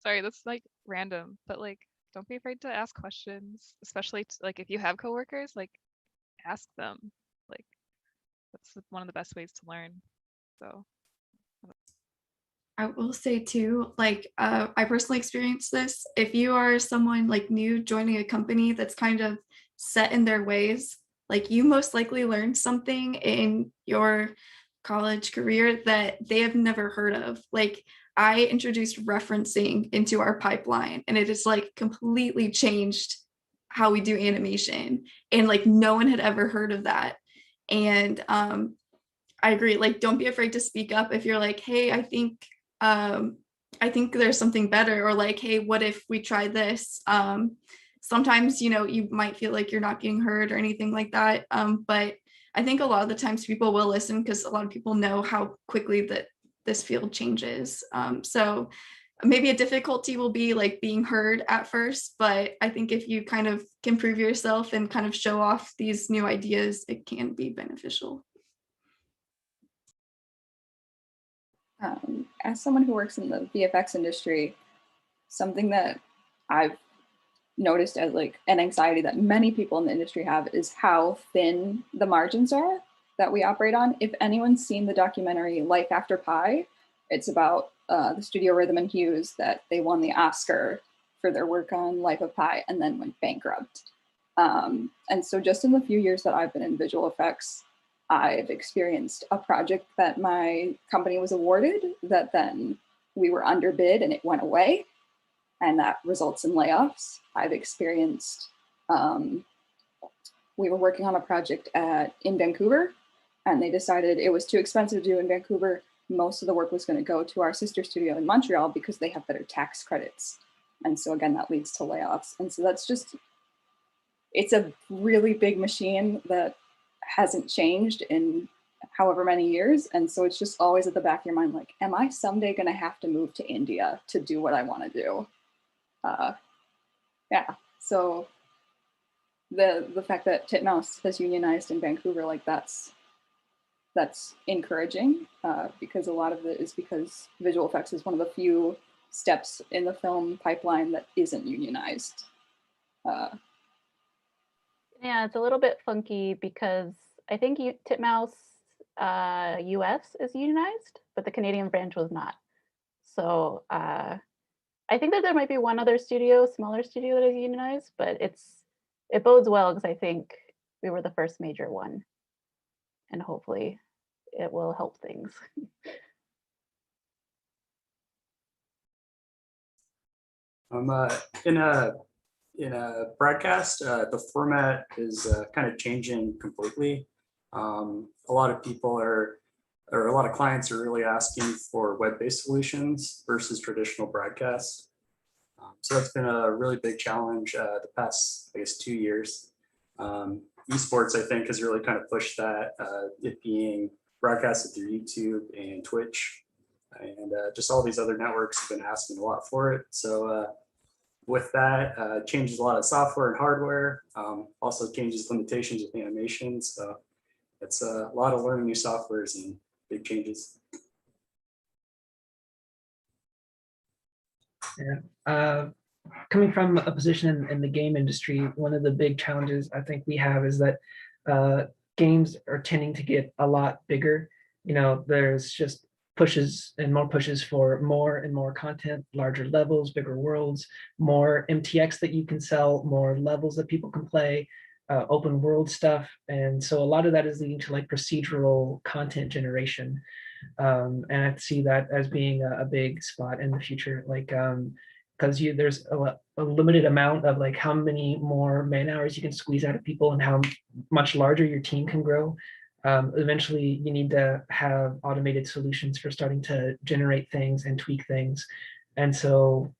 F: Sorry, that's like random, but like don't be afraid to ask questions, especially like if you have coworkers, like ask them. Like that's one of the best ways to learn. So
D: I will say too, like I personally experienced this. If you are someone like new joining a company that's kind of set in their ways, like you most likely learned something in your college career that they have never heard of. Like I introduced referencing into our pipeline, and it has like completely changed how we do animation. And like no one had ever heard of that. And I agree. Like, don't be afraid to speak up if you're like, hey, I think there's something better, or like, hey, what if we try this? Sometimes, you might feel like you're not getting heard or anything like that. But I think a lot of the times people will listen because a lot of people know how quickly that this field changes. So maybe a difficulty will be like being heard at first, but I think if you kind of can prove yourself and kind of show off these new ideas, it can be beneficial.
H: As someone who works in the VFX industry, something that I've noticed as like an anxiety that many people in the industry have is how thin the margins are that we operate on. If anyone's seen the documentary Life After Pi, it's about the studio Rhythm and Hughes, that they won the Oscar for their work on Life of Pi and then went bankrupt. And so just in the few years that I've been in visual effects, I've experienced a project that my company was awarded that then we were underbid and it went away, and that results in layoffs. I've experienced, we were working on a project in Vancouver, and they decided it was too expensive to do in Vancouver. Most of the work was going to go to our sister studio in Montreal because they have better tax credits. And so again, that leads to layoffs. And so that's just, it's a really big machine that hasn't changed in however many years. And so it's just always at the back of your mind, like, am I someday going to have to move to India to do what I want to do? Yeah, so the fact that Titmouse has unionized in Vancouver, like that's encouraging, because a lot of it is because visual effects is one of the few steps in the film pipeline that isn't unionized.
B: Yeah, it's a little bit funky because I think Titmouse US is unionized, but the Canadian branch was not. So I think that there might be one other studio, smaller studio, that is unionized, but it bodes well because I think we were the first major one, and hopefully it will help things.
E: In a broadcast, the format is kind of changing completely. A lot of people or a lot of clients are really asking for web-based solutions versus traditional broadcast. So that's been a really big challenge the past, I guess, 2 years. Esports, I think, has really kind of pushed that, it being broadcasted through YouTube and Twitch, and just all these other networks have been asking a lot for it. So with that, changes a lot of software and hardware, also changes limitations with animation. So it's a lot of learning new softwares and big changes.
C: Yeah. Coming from a position in the game industry, one of the big challenges I think we have is that games are tending to get a lot bigger. There's just pushes for more and more content, larger levels, bigger worlds, more MTX that you can sell, more levels that people can play, open world stuff. And so a lot of that is leading to like procedural content generation. And I see that as being a big spot in the future, like because there's a limited amount of like how many more man hours you can squeeze out of people and how much larger your team can grow. Eventually you need to have automated solutions for starting to generate things and tweak things. And so,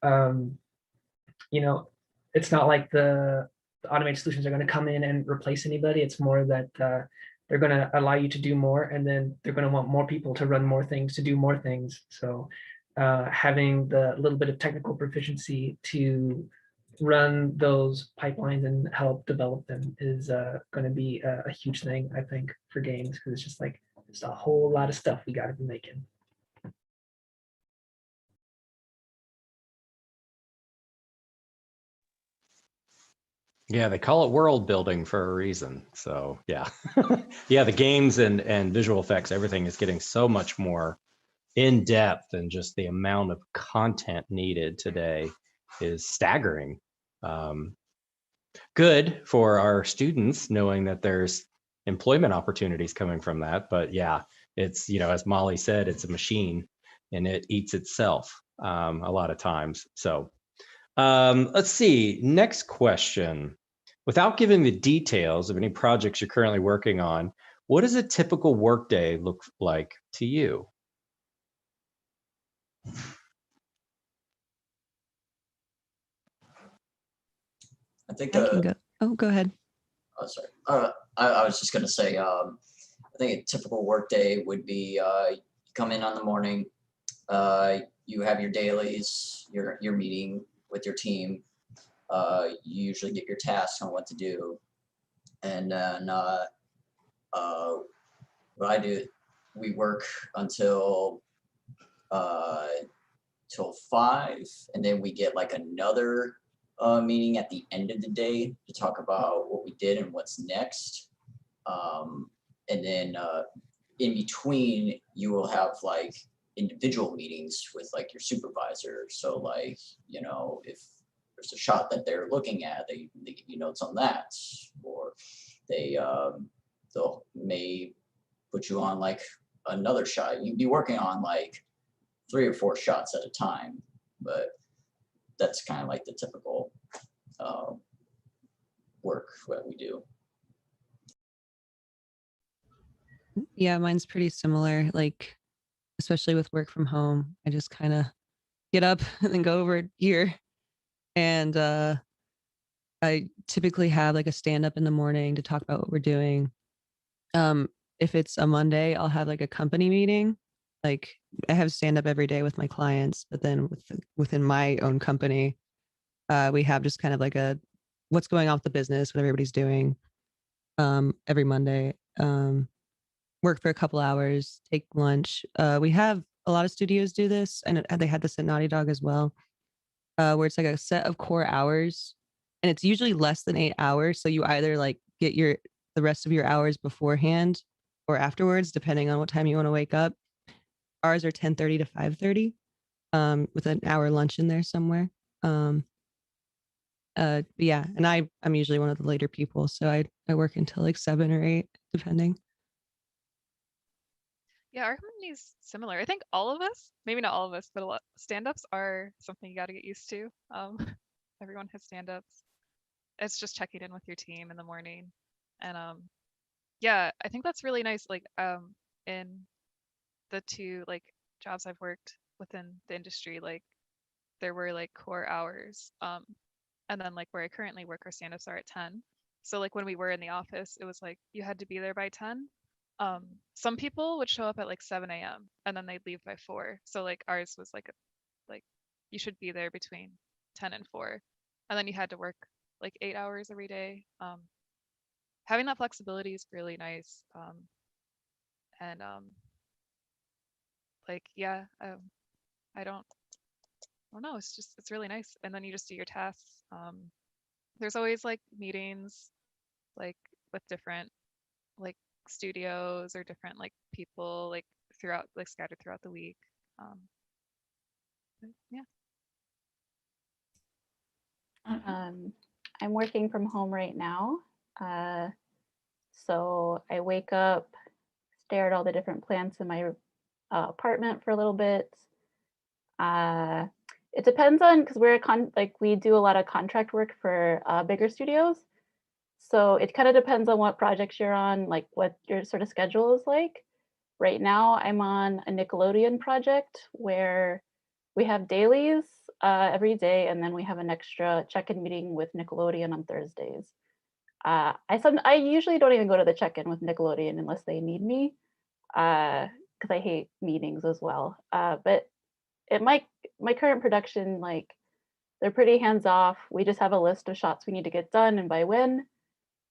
C: it's not like the automated solutions are going to come in and replace anybody. It's more that they're going to allow you to do more, and then they're going to want more people to run more things, to do more things. So having the little bit of technical proficiency to run those pipelines and help develop them is going to be a huge thing, I think, for games, because it's just like there's a whole lot of stuff we got to be making.
A: Yeah, they call it world building for a reason. So yeah, yeah, the games and visual effects, everything is getting so much more in depth, and just the amount of content needed today is staggering. Good for our students knowing that there's employment opportunities coming from that. But yeah, it's, you know, as Molly said, it's a machine and it eats itself a lot of times. So let's see, next question. Without giving the details of any projects you're currently working on, what does a typical workday look like to you?
G: I think
I: I can go. Oh, go ahead.
G: oh, sorry. I was just gonna say, I think a typical workday would be you come in on the morning, you have your dailies, your meeting with your team. You usually get your tasks on what to do, and then what I do, we work until till 5, and then we get like another meeting at the end of the day to talk about what we did and what's next. And then in between, you will have like individual meetings with like your supervisor. So like, you know, if there's a shot that they're looking at, they give you notes on that, or they'll may put you on like another shot. You'd be working on like 3 or 4 shots at a time, but that's kind of like the typical work that we do.
I: Yeah, mine's pretty similar. Like, especially with work from home, I just kind of get up and then go over here. And I typically have like a stand up in the morning to talk about what we're doing. If it's a Monday, I'll have like a company meeting. Like I have stand up every day with my clients, but then within my own company, we have just kind of like a what's going on with the business, what everybody's doing every Monday. Work for a couple hours, take lunch. We have a lot of studios do this, and they had this at Naughty Dog as well, where it's like a set of core hours, and it's usually less than 8 hours. So you either like get the rest of your hours beforehand or afterwards, depending on what time you want to wake up. Ours are 10:30 to 5:30, with an hour lunch in there somewhere. But yeah, and I'm usually one of the later people, so I work until like 7 or 8, depending.
F: Yeah, our company is similar. I think all of us, maybe not all of us, but a lot stand-ups are something you got to get used to. Everyone has stand-ups. It's just checking in with your team in the morning. And yeah, I think that's really nice. Like in the 2 like jobs I've worked within the industry, like there were like core hours. And then like where I currently work, our stand-ups are at 10. So like when we were in the office, it was like you had to be there by 10. Some people would show up at like 7 a.m. and then they'd leave by 4. So like ours was like you should be there between 10 and 4. And then you had to work like 8 hours every day. Having that flexibility is really nice. And like yeah, I don't know. It's really nice. And then you just do your tasks. There's always like meetings like with different like studios or different like people like throughout like scattered throughout the week. Yeah.
B: I'm working from home right now. So I wake up, stare at all the different plants in my apartment for a little bit. It depends on, because we do a lot of contract work for bigger studios. So it kind of depends on what projects you're on, like what your sort of schedule is like. Right now, I'm on a Nickelodeon project where we have dailies every day, and then we have an extra check-in meeting with Nickelodeon on Thursdays. I usually don't even go to the check-in with Nickelodeon unless they need me, because I hate meetings as well. But my current production, like they're pretty hands off. We just have a list of shots we need to get done and by when.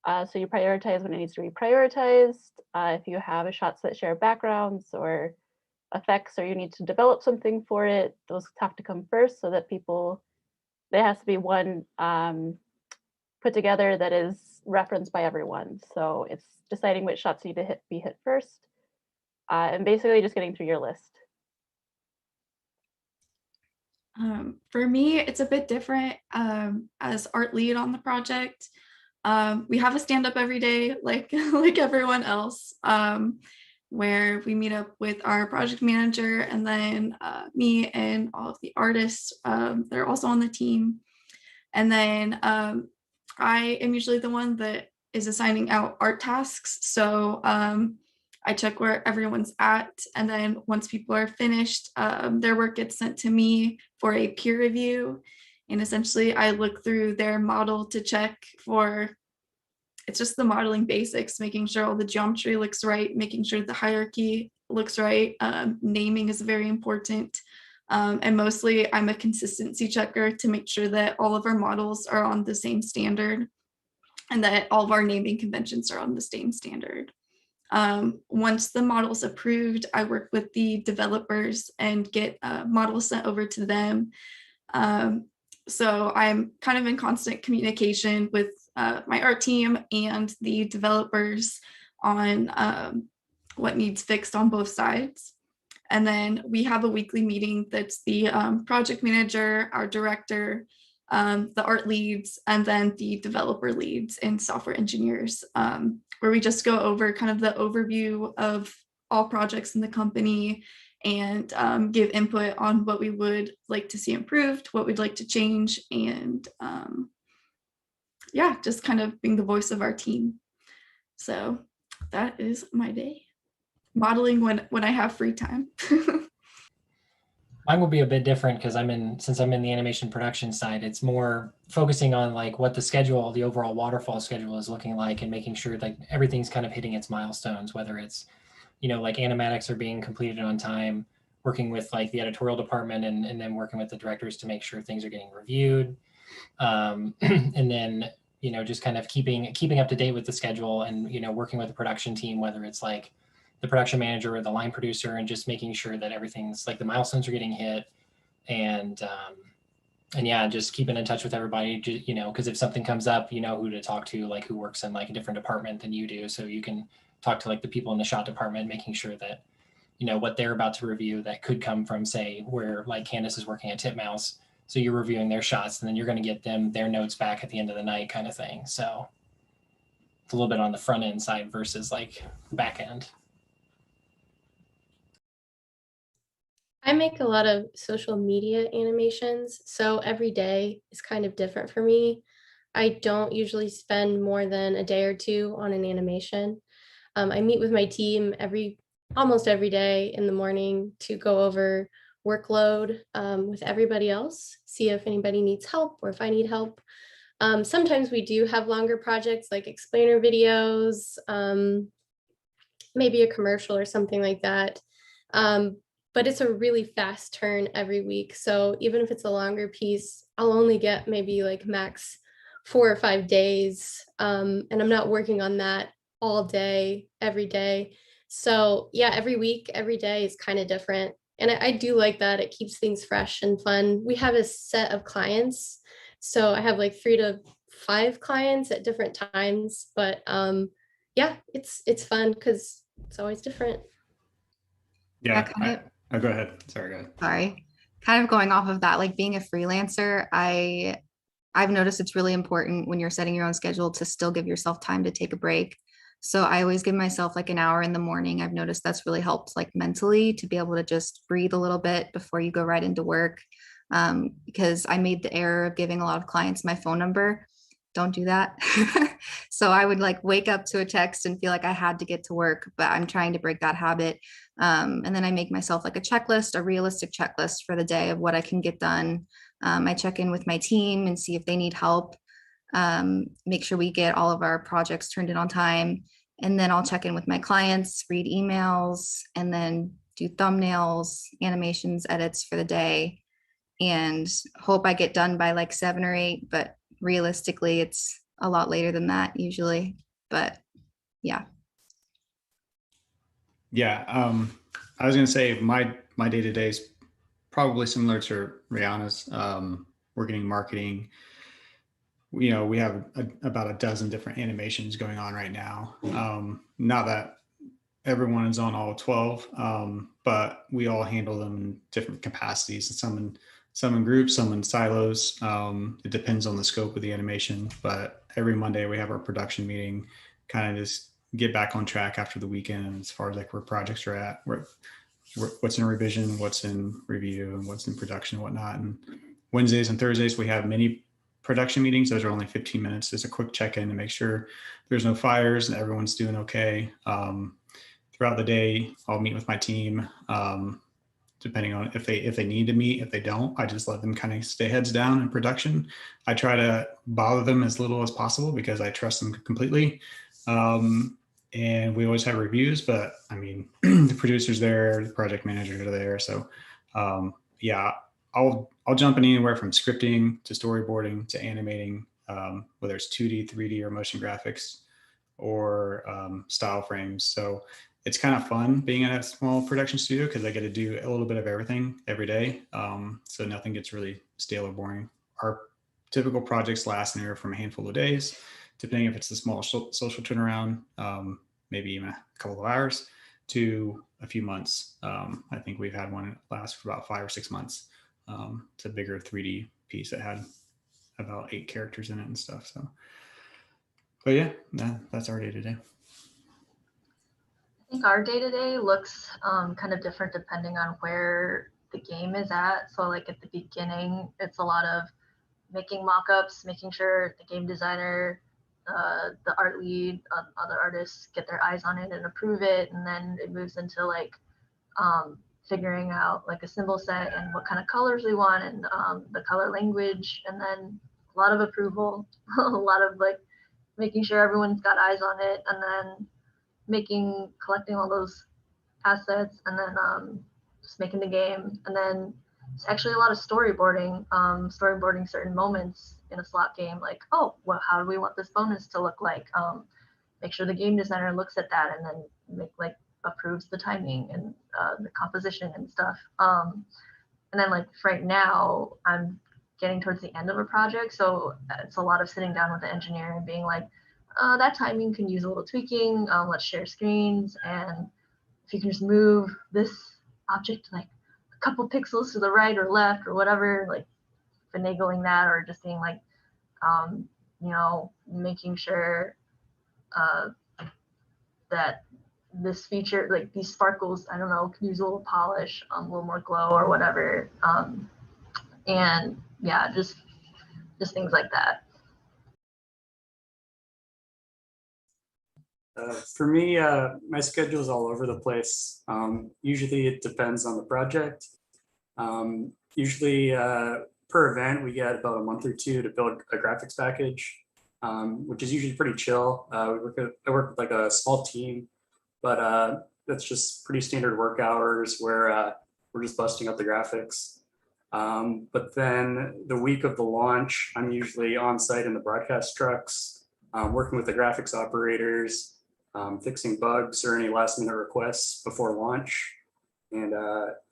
B: So you prioritize when it needs to be prioritized. If you have shots that share backgrounds or effects, or you need to develop something for it, those have to come first so that there has to be one put together that is referenced by everyone. So it's deciding which shots need to be hit first, and basically just getting through your list.
D: For me, it's a bit different as art lead on the project. We have a stand-up every day, like everyone else, where we meet up with our project manager, and then me and all of the artists that are also on the team. And then I am usually the one that is assigning out art tasks. So I check where everyone's at, and then once people are finished, their work gets sent to me for a peer review. And essentially I look through their model to check for, it's just the modeling basics, making sure all the geometry looks right, making sure the hierarchy looks right. Naming is very important. And mostly I'm a consistency checker to make sure that all of our models are on the same standard and that all of our naming conventions are on the same standard. Once the model's approved, I work with the developers and get models sent over to them. So I'm kind of in constant communication with my art team and the developers on what needs fixed on both sides. And then we have a weekly meeting that's the project manager, our director, the art leads, and then the developer leads and software engineers, where we just go over kind of the overview of all projects in the company and give input on what we would like to see improved, what we'd like to change, and yeah, just kind of being the voice of our team. So that is my day. Modeling when I have free time.
K: Mine will be a bit different because since I'm in the animation production side, it's more focusing on like what the schedule, the overall waterfall schedule is looking like, and making sure like everything's kind of hitting its milestones, whether it's, like animatics are being completed on time, working with like the editorial department and then working with the directors to make sure things are getting reviewed. And then, just kind of keeping up to date with the schedule and, working with the production team, whether it's like the production manager or the line producer, and just making sure that everything's like the milestones are getting hit. And yeah, just keeping in touch with everybody, because if something comes up, you know who to talk to, like who works in like a different department than you do. So you can talk to like the people in the shot department, making sure that, what they're about to review that could come from, say, where like Candace is working at Titmouse. So you're reviewing their shots and then you're going to get them their notes back at the end of the night kind of thing. So it's a little bit on the front end side versus like back end.
M: I make a lot of social media animations, so every day is kind of different for me. I don't usually spend more than a day or two on an animation. I meet with my team almost every day in the morning to go over workload with everybody else, see if anybody needs help or if I need help. Sometimes we do have longer projects like explainer videos, maybe a commercial or something like that. But it's a really fast turn every week. So even if it's a longer piece, I'll only get maybe like max 4 or 5 days. And I'm not working on that all day, every day. So yeah, every week, every day is kind of different. And I do like that. It keeps things fresh and fun. We have a set of clients. So I have like 3 to 5 clients at different times. But yeah, it's fun because it's always different.
N: Yeah. Go ahead. Sorry, go ahead.
L: Sorry. Kind of going off of that, like being a freelancer, I've noticed it's really important when you're setting your own schedule to still give yourself time to take a break. So I always give myself like an hour in the morning. I've noticed that's really helped like mentally to be able to just breathe a little bit before you go right into work. Because I made the error of giving a lot of clients my phone number. Don't do that. So I would like wake up to a text and feel like I had to get to work, but I'm trying to break that habit. And then I make myself like a checklist, a realistic checklist for the day of what I can get done. I check in with my team and see if they need help. Make sure we get all of our projects turned in on time. And then I'll check in with my clients, read emails, and then do thumbnails, animations, edits for the day, and hope I get done by like 7 or 8, but realistically it's a lot later than that usually. But yeah.
N: Yeah, I was gonna say my day-to-day is probably similar to Rihanna's. Working in marketing, we have about a dozen different animations going on right now. Not that everyone is on all 12, but we all handle them in different capacities. Some in groups, some in silos. It depends on the scope of the animation, but every Monday we have our production meeting, kind of just get back on track after the weekend as far as like where projects are at, what's in revision, what's in review, and what's in production and whatnot. And Wednesdays and Thursdays we have mini production meetings. Those are only 15 minutes. Just a quick check-in to make sure there's no fires and everyone's doing okay. Throughout the day, I'll meet with my team, depending on if they need to meet. If they don't, I just let them kind of stay heads down in production. I try to bother them as little as possible because I trust them completely. And we always have reviews, but I mean, the producer's there, the project managers are there. So yeah, I'll jump in anywhere from scripting to storyboarding to animating, whether it's 2D, 3D, or motion graphics or style frames. So it's kind of fun being in a small production studio because I get to do a little bit of everything every day. So nothing gets really stale or boring. Our typical projects last anywhere from a handful of days, depending if it's a small social turnaround, maybe even a couple of hours, to a few months. I think we've had one last for about 5 or 6 months. It's a bigger 3D piece that had about 8 characters in it and stuff. So, but yeah, that's our day to day.
J: I think our day-to-day looks kind of different depending on where the game is at. So like at the beginning, it's a lot of making mock-ups, making sure the game designer, the art lead, other artists get their eyes on it and approve it. And then it moves into like figuring out like a symbol set and what kind of colors we want and the color language. And then a lot of approval, a lot of like making sure everyone's got eyes on it. And then collecting all those assets and then just making the game. And then it's actually a lot of storyboarding, storyboarding certain moments in a slot game, like, oh, well, how do we want this bonus to look like? Make sure the game designer looks at that and then approves the timing and the composition and stuff. And then like right now I'm getting towards the end of a project. So it's a lot of sitting down with the engineer and being like, that timing can use a little tweaking. Let's share screens. And if you can just move this object like a couple pixels to the right or left or whatever, like finagling that, or just being like, making sure that this feature, like these sparkles, I don't know, can use a little polish, a little more glow or whatever. And yeah, just things like that.
E: For me, my schedule is all over the place. Usually it depends on the project. Usually per event, we get about a month or 2 to build a graphics package, which is usually pretty chill. I work with like a small team, but that's just pretty standard work hours where we're just busting up the graphics. But then the week of the launch, I'm usually on site in the broadcast trucks, working with the graphics operators, fixing bugs or any last minute requests before launch. And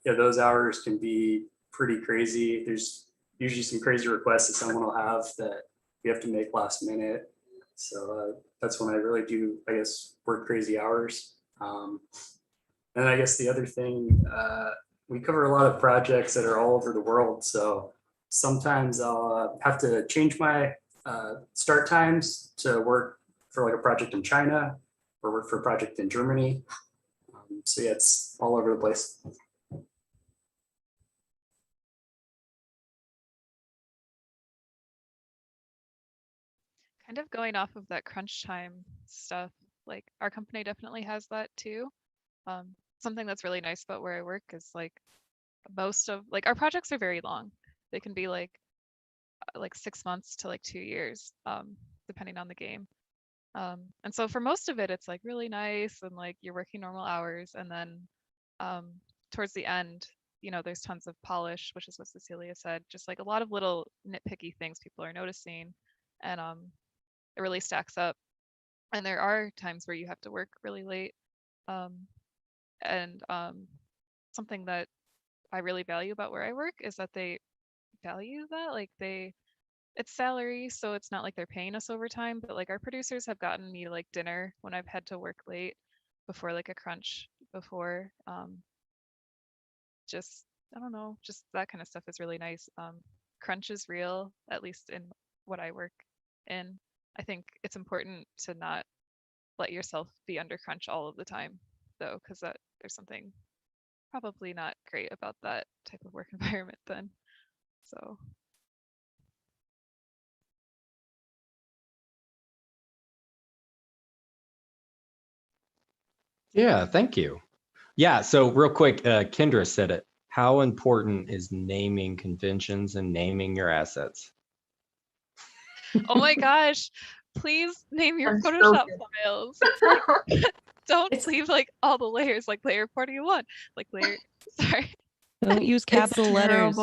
E: yeah, those hours can be pretty crazy. There's usually some crazy requests that someone will have that we have to make last minute. So that's when I really do, I guess, work crazy hours. And I guess the other thing, we cover a lot of projects that are all over the world. So sometimes I'll have to change my start times to work for like a project in China or work for a project in Germany. So yeah, it's all over the place.
F: Kind of going off of that crunch time stuff, like our company definitely has that too. Something that's really nice about where I work is like most of like our projects are very long. They can be like 6 months to like 2 years, depending on the game. And so for most of it, it's like really nice and like you're working normal hours. And then towards the end, you know, there's tons of polish, which is what Cecilia said, just like a lot of little nitpicky things people are noticing, and it really stacks up. And there are times where you have to work really late, and something that I really value about where I work is that they value that, like it's salary, so it's not like they're paying us overtime, but like our producers have gotten me like dinner when I've had to work late before like a crunch before. Just, I don't know, just that kind of stuff is really nice. Crunch is real, at least in what I work in. I think it's important to not let yourself be under crunch all of the time, though, because there's something probably not great about that type of work environment then. So.
A: Yeah, thank you. Yeah, so real quick, Kendra said it. How important is naming conventions and naming your assets?
F: Oh my gosh, please name your
J: I'm so
F: Photoshop
J: good.
F: files. Like, don't leave like all the layers, like layer 41, like layer, sorry.
I: Don't use capital letters.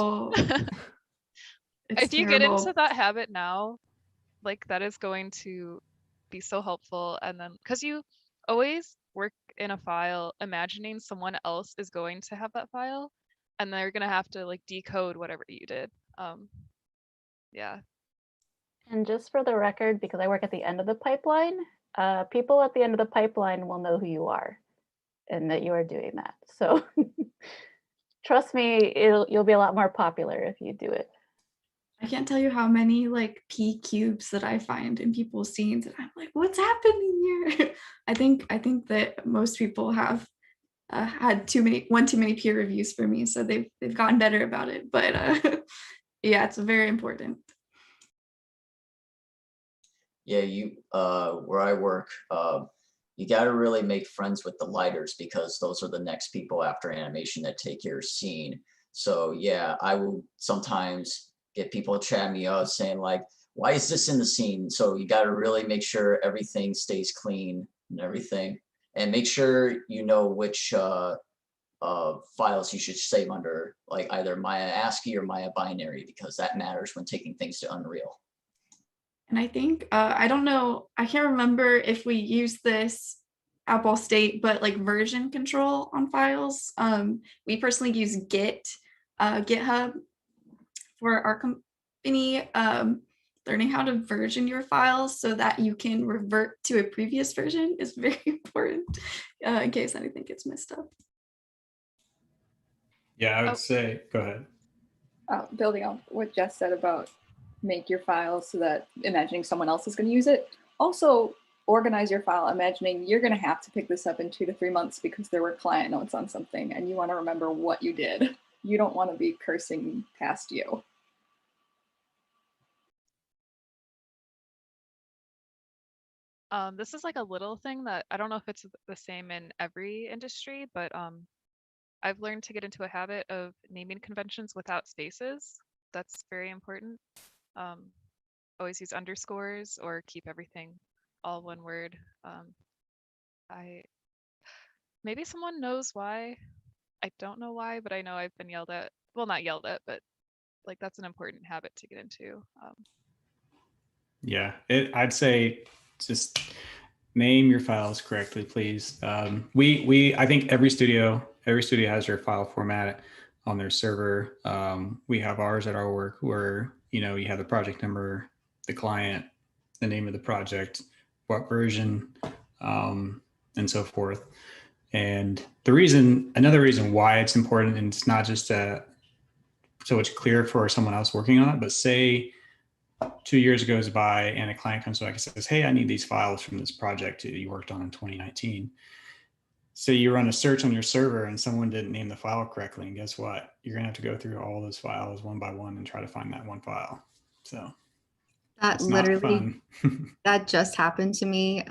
F: If you get into that habit now, like that is going to be so helpful. And then, because you always work in a file imagining someone else is going to have that file, and they're gonna have to like decode whatever you did. Yeah.
B: And just for the record, because I work at the end of the pipeline, people at the end of the pipeline will know who you are and that you are doing that. So trust me, you'll be a lot more popular if you do it.
D: I can't tell you how many like P cubes that I find in people's scenes, and I'm like, what's happening here? I think that most people have had one too many peer reviews for me, so they've gotten better about it. But yeah, it's very important.
G: Yeah, where I work, you got to really make friends with the lighters, because those are the next people after animation that take your scene. So yeah, I will sometimes get people chatting me up saying like, why is this in the scene? So you got to really make sure everything stays clean and everything, and make sure you know which files you should save under, like either Maya ASCII or Maya binary, because that matters when taking things to Unreal.
D: And I think, I don't know, I can't remember if we use this at Ball State, but like version control on files. We personally use GitHub for our company, learning how to version your files so that you can revert to a previous version is very important in case anything gets messed up.
N: Yeah, I would say, go ahead.
H: Building on what Jess said about make your file so that imagining someone else is going to use it. Also, organize your file, imagining you're going to have to pick this up in 2 to 3 months because there were client notes on something and you want to remember what you did. You don't want to be cursing past you.
F: This is like a little thing that I don't know if it's the same in every industry, but I've learned to get into a habit of naming conventions without spaces. That's very important. Always use underscores or keep everything all one word. Maybe someone knows why. I don't know why, but I know I've been yelled at. Well, not yelled at, but like that's an important habit to get into.
N: Yeah, I'd say just name your files correctly, please. I think every studio has their file format on their server. We have ours at our work where, you have the project number, the client, the name of the project, what version, and so forth. And another reason why it's important, and it's not just so it's clear for someone else working on it, but say 2 years goes by and a client comes back and says, hey, I need these files from this project you worked on in 2019. So you run a search on your server and someone didn't name the file correctly. And guess what? You're going to have to go through all those files one by one and try to find that one file. So
L: that
N: it's not
L: literally,
N: fun.
L: that just happened to me.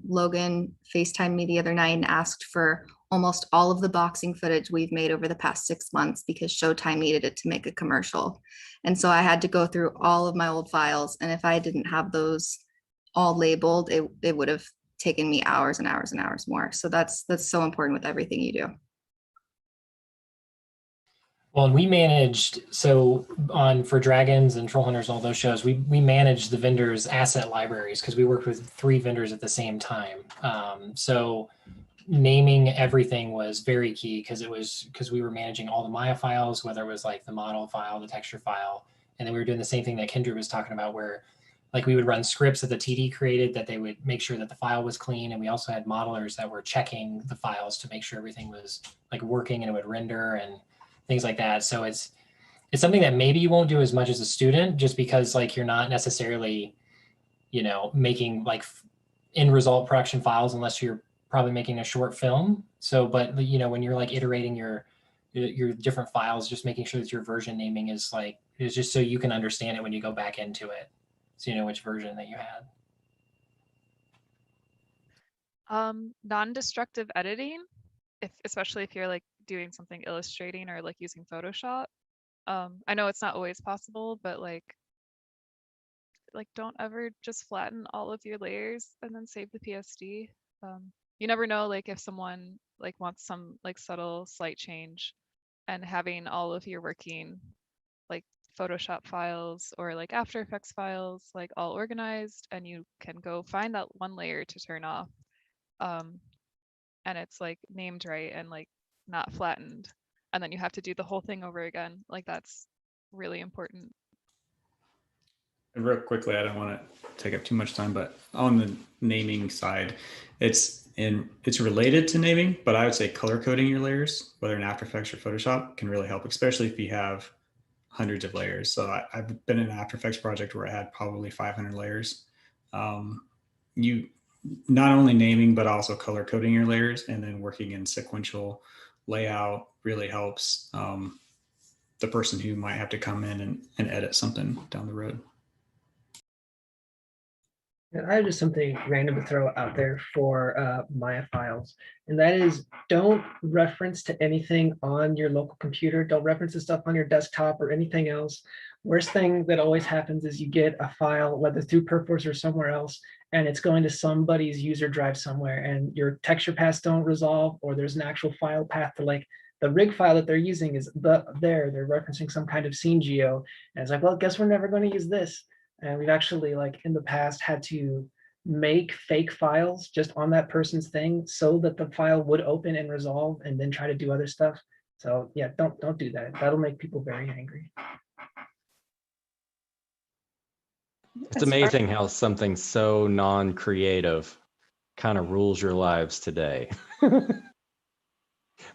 L: Logan FaceTimed me the other night and asked for almost all of the boxing footage we've made over the past 6 months because Showtime needed it to make a commercial. And so I had to go through all of my old files. And if I didn't have those all labeled, it would have taken me hours and hours and hours more. So that's so important with everything you do.
K: Well, and we managed, so on for Dragons and Troll Hunters and all those shows, we managed the vendors' asset libraries because we worked with 3 vendors at the same time. So naming everything was very key because we were managing all the Maya files, whether it was like the model file, the texture file, and then we were doing the same thing that Kendra was talking about, where like we would run scripts that the TD created that they would make sure that the file was clean, and we also had modelers that were checking the files to make sure everything was like working and it would render and things like that. So it's something that maybe you won't do as much as a student, just because like you're not necessarily, making like end result production files unless you're probably making a short film. So, but when you're like iterating your different files, just making sure that your version naming is just so you can understand it when you go back into it, so you know which version that you had.
F: Non-destructive editing, especially if you're like doing something illustrating or like using Photoshop. I know it's not always possible, but like don't ever just flatten all of your layers and then save the PSD. You never know, like if someone like wants some like subtle slight change, and having all of your working like Photoshop files or like After Effects files like all organized, and you can go find that one layer to turn off, and it's like named right and like not flattened, and then you have to do the whole thing over again. Like that's really important.
N: And real quickly, I don't want to take up too much time, but on the naming side, it's related to naming, but I would say color coding your layers, whether in After Effects or Photoshop, can really help, especially if you have hundreds of layers. So I've been in an After Effects project where I had probably 500 layers. You not only naming, but also color coding your layers, and then working in sequential layout really helps the person who might have to come in and edit something down the road.
C: And I have just something random to throw out there for Maya files, and that is don't reference to anything on your local computer. Don't reference to stuff on your desktop or anything else. Worst thing that always happens is you get a file, whether through Perforce or somewhere else, and it's going to somebody's user drive somewhere, and your texture paths don't resolve, or there's an actual file path to like the rig file that they're using is they're referencing some kind of scene geo, and it's like, well, guess we're never going to use this. And we've actually like in the past had to make fake files just on that person's thing so that the file would open and resolve and then try to do other stuff. So yeah, don't do that. That'll make people very angry.
A: It's amazing how something so non-creative kind of rules your lives today.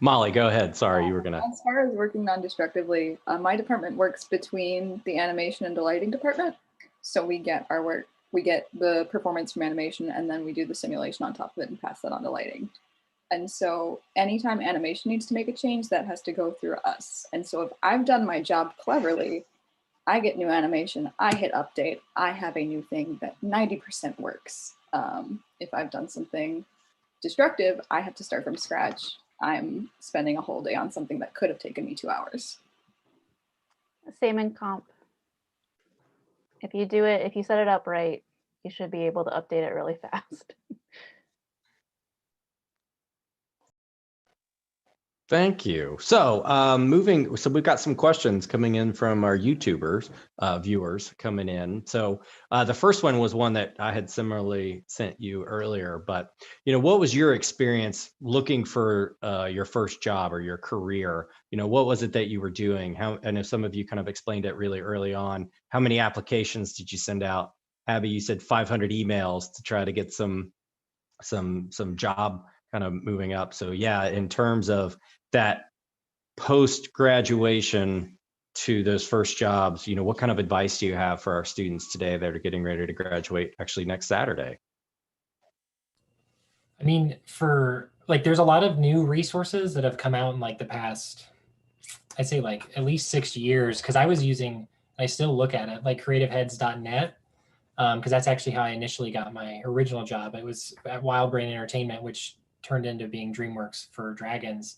A: Molly, go ahead. Sorry, you were gonna.
H: As far as working non-destructively, my department works between the animation and the lighting department. So we get our work, we get the performance from animation, and then we do the simulation on top of it and pass that on to lighting. And so anytime animation needs to make a change, that has to go through us. And so if I've done my job cleverly, I get new animation, I hit update, I have a new thing that 90% works. If I've done something destructive, I have to start from scratch. I'm spending a whole day on something that could have taken me 2 hours.
B: Same in comp. If you set it up right, you should be able to update it really fast.
A: Thank you. So so we've got some questions coming in from our YouTubers, viewers coming in. So the first one was one that I had similarly sent you earlier, but what was your experience looking for your first job or your career? What was it that you were doing? I know some of you kind of explained it really early on. How many applications did you send out? Abby, you said 500 emails to try to get some job kind of moving up. So yeah, in terms of that post-graduation to those first jobs, what kind of advice do you have for our students today that are getting ready to graduate actually next Saturday?
K: I mean, there's a lot of new resources that have come out in like the past, I'd say like at least 6 years, because I still look at it, like creativeheads.net, because that's actually how I initially got my original job. It was at Wild Brain Entertainment, which turned into being DreamWorks for Dragons.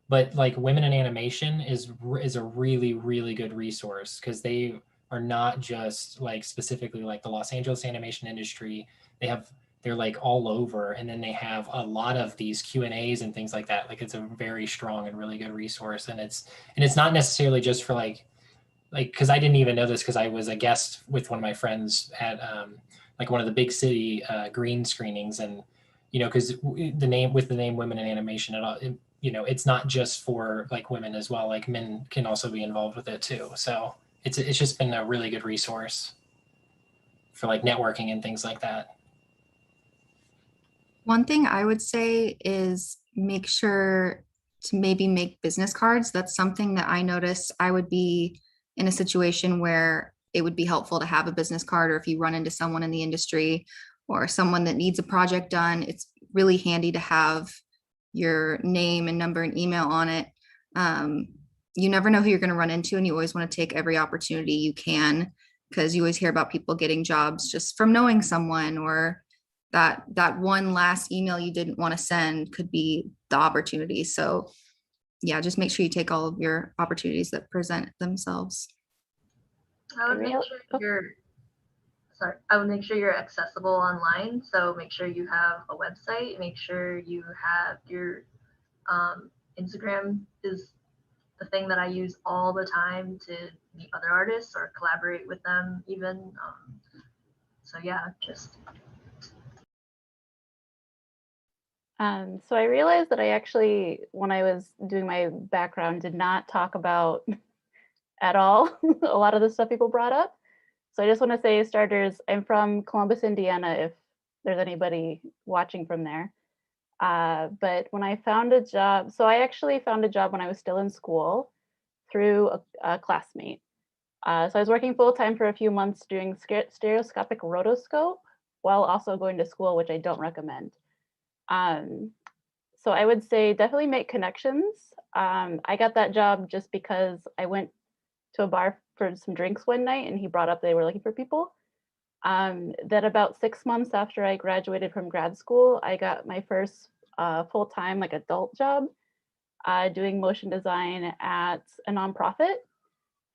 K: But like Women in Animation is a really, really good resource, because they are not just like specifically like the Los Angeles animation industry. They they're like all over, and then they have a lot of these Q&As and things like that. Like it's a very strong and really good resource, and it's not necessarily just for like because I didn't even know this because I was a guest with one of my friends at like one of the big city green screenings, and because the name Women in Animation, it's not just for like women as well. Like men can also be involved with it too. So it's just been a really good resource for like networking and things like that.
L: One thing I would say is make sure to maybe make business cards. That's something that I noticed. I would be in a situation where it would be helpful to have a business card, or if you run into someone in the industry or someone that needs a project done, it's really handy to have your name and number and email on it. You never know who you're going to run into, and you always want to take every opportunity you can, because you always hear about people getting jobs just from knowing someone, or that one last email you didn't want to send could be the opportunity. So yeah, just make sure you take all of your opportunities that present themselves.
J: I would make sure you're accessible online. So make sure you have a website, make sure you have your Instagram is the thing that I use all the time to meet other artists or collaborate with them even. So yeah, just.
B: So I realized that I actually, when I was doing my background, did not talk about at all a lot of the stuff people brought up. So I just want to say, starters, I'm from Columbus, Indiana, if there's anybody watching from there. But when I found a job, so I actually found a job when I was still in school through a classmate. So I was working full-time for a few months doing stereoscopic rotoscope while also going to school, which I don't recommend. So I would say definitely make connections. I got that job just because I went to a bar for some drinks one night and he brought up they were looking for people. Then about 6 months after I graduated from grad school, I got my first full-time like adult job doing motion design at a nonprofit.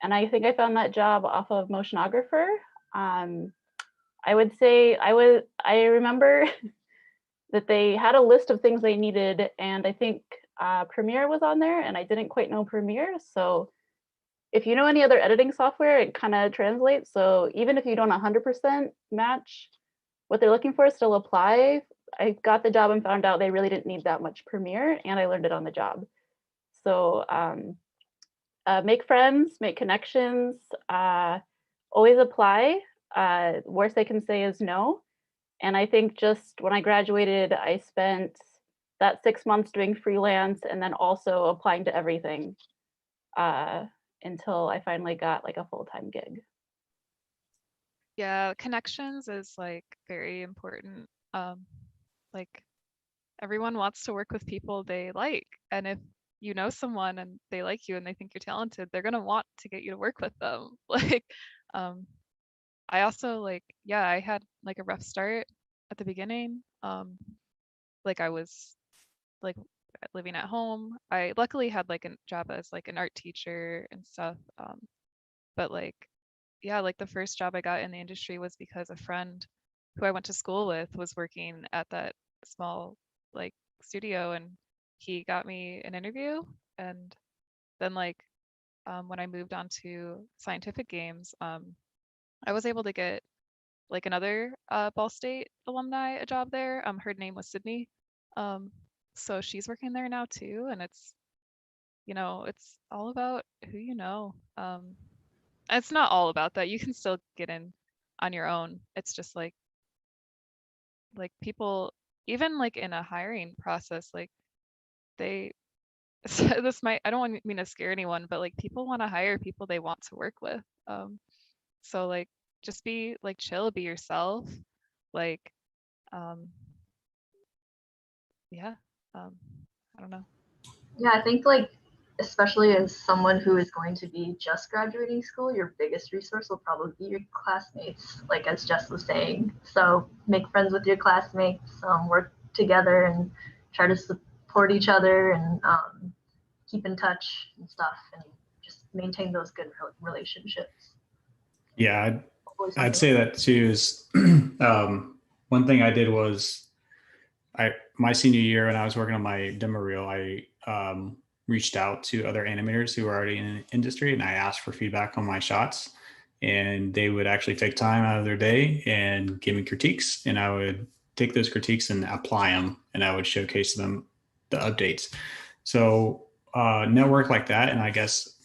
B: And I think I found that job off of Motionographer. I would say I remember that they had a list of things they needed, and I think Premiere was on there, and I didn't quite know Premiere. So if you know any other editing software, it kind of translates. So even if you don't 100% match what they're looking for, still apply. I got the job and found out they really didn't need that much Premiere, and I learned it on the job. So make friends, make connections, always apply. Worst they can say is no. And I think just when I graduated, I spent that 6 months doing freelance and then also applying to everything until I finally got like a full-time gig.
F: Yeah, connections is like very important. Like everyone wants to work with people they like. And if you know someone and they like you and they think you're talented, they're gonna want to get you to work with them. Like, I also like, yeah, I had like a rough start at the beginning. Like I was like living at home. I luckily had like a job as like an art teacher and stuff. But like, yeah, like the first job I got in the industry was because a friend who I went to school with was working at that small like studio, and he got me an interview. And then like when I moved on to scientific games, I was able to get like another Ball State alumni a job there. Her name was Sydney. So she's working there now too, and it's it's all about who you know. It's not all about that. You can still get in on your own. It's just like people, even like in a hiring process, like they this might, I don't mean to scare anyone, but like people want to hire people they want to work with. So like just be like chill, be yourself. Like yeah, I don't know.
J: Yeah, I think like especially as someone who is going to be just graduating school, your biggest resource will probably be your classmates, like as Jess was saying. So make friends with your classmates, work together and try to support each other and keep in touch and stuff, and just maintain those good relationships.
N: Yeah, I'd say that too is one thing I did was my senior year when I was working on my demo reel, I reached out to other animators who were already in the industry, and I asked for feedback on my shots, and they would actually take time out of their day and give me critiques, and I would take those critiques and apply them, and I would showcase them the updates. So network like that. And I guess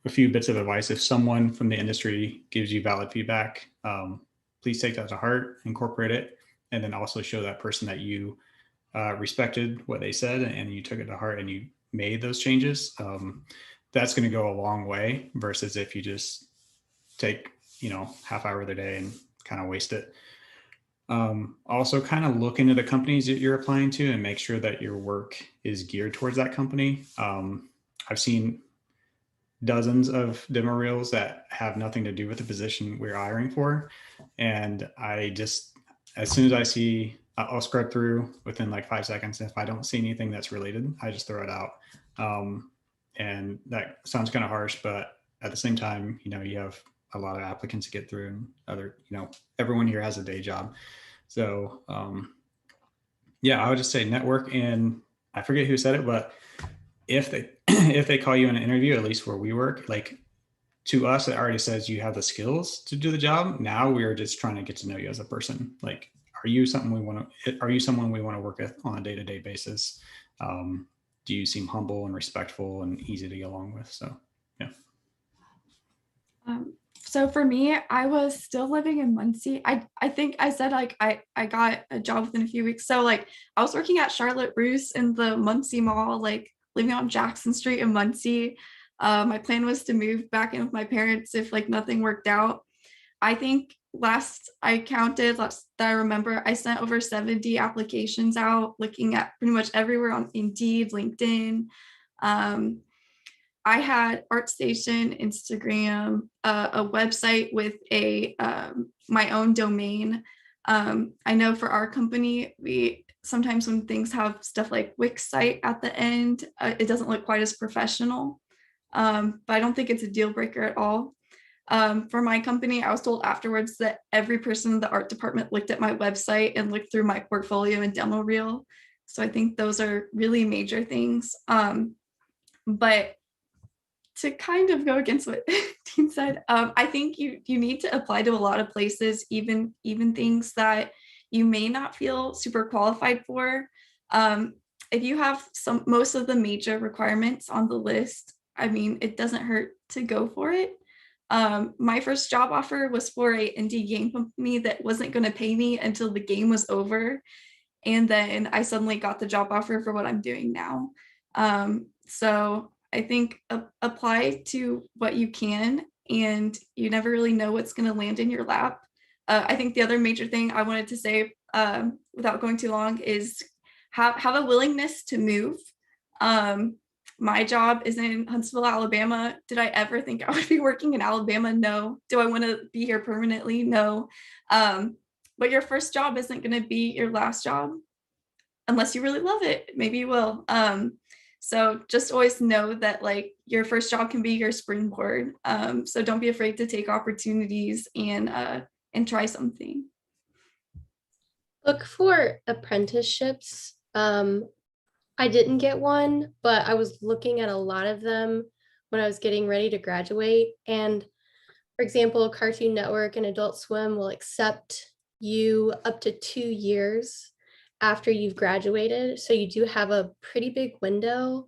N: a few bits of advice: if someone from the industry gives you valid feedback, please take that to heart, incorporate it, and then also show that person that you respected what they said and you took it to heart and you made those changes. That's going to go a long way versus if you just take, half hour of the day and kind of waste it. Also kind of look into the companies that you're applying to and make sure that your work is geared towards that company. I've seen dozens of demo reels that have nothing to do with the position we're hiring for. And I just, as soon as I see, I'll scrub through within like 5 seconds. If I don't see anything that's related, I just throw it out. And that sounds kind of harsh, but at the same time, you have a lot of applicants to get through, and other, everyone here has a day job. So yeah, I would just say network. And I forget who said it, but if they call you in an interview, at least where we work, like to us, it already says you have the skills to do the job. Now we are just trying to get to know you as a person. Like, are you someone we want to work with on a day-to-day basis? Do you seem humble and respectful and easy to get along with? So, yeah.
D: So for me, I was still living in Muncie. I think I said like I got a job within a few weeks. So like I was working at Charlotte Russe in the Muncie Mall, like living on Jackson Street in Muncie. My plan was to move back in with my parents if like nothing worked out. I think last that I remember, I sent over 70 applications out, looking at pretty much everywhere on Indeed, LinkedIn. I had ArtStation, Instagram, a website with my own domain. I know for our company, we sometimes when things have stuff like Wix site at the end, it doesn't look quite as professional, but I don't think it's a deal breaker at all. For my company, I was told afterwards that every person in the art department looked at my website and looked through my portfolio and demo reel. So I think those are really major things. But to kind of go against what Dean said, I think you need to apply to a lot of places, even things that you may not feel super qualified for. If you have most of the major requirements on the list, I mean, it doesn't hurt to go for it. My first job offer was for an indie game company that wasn't going to pay me until the game was over. And then I suddenly got the job offer for what I'm doing now. So I think apply to what you can, and you never really know what's going to land in your lap. I think the other major thing I wanted to say without going too long is have a willingness to move. My job is in Huntsville, Alabama. Did I ever think I would be working in Alabama? No. Do I want to be here permanently? No. But your first job isn't going to be your last job unless you really love it. Maybe you will. So just always know that like your first job can be your springboard. So don't be afraid to take opportunities and try something.
M: Look for apprenticeships. I didn't get one, but I was looking at a lot of them when I was getting ready to graduate. And for example, Cartoon Network and Adult Swim will accept you up to 2 years after you've graduated. So you do have a pretty big window.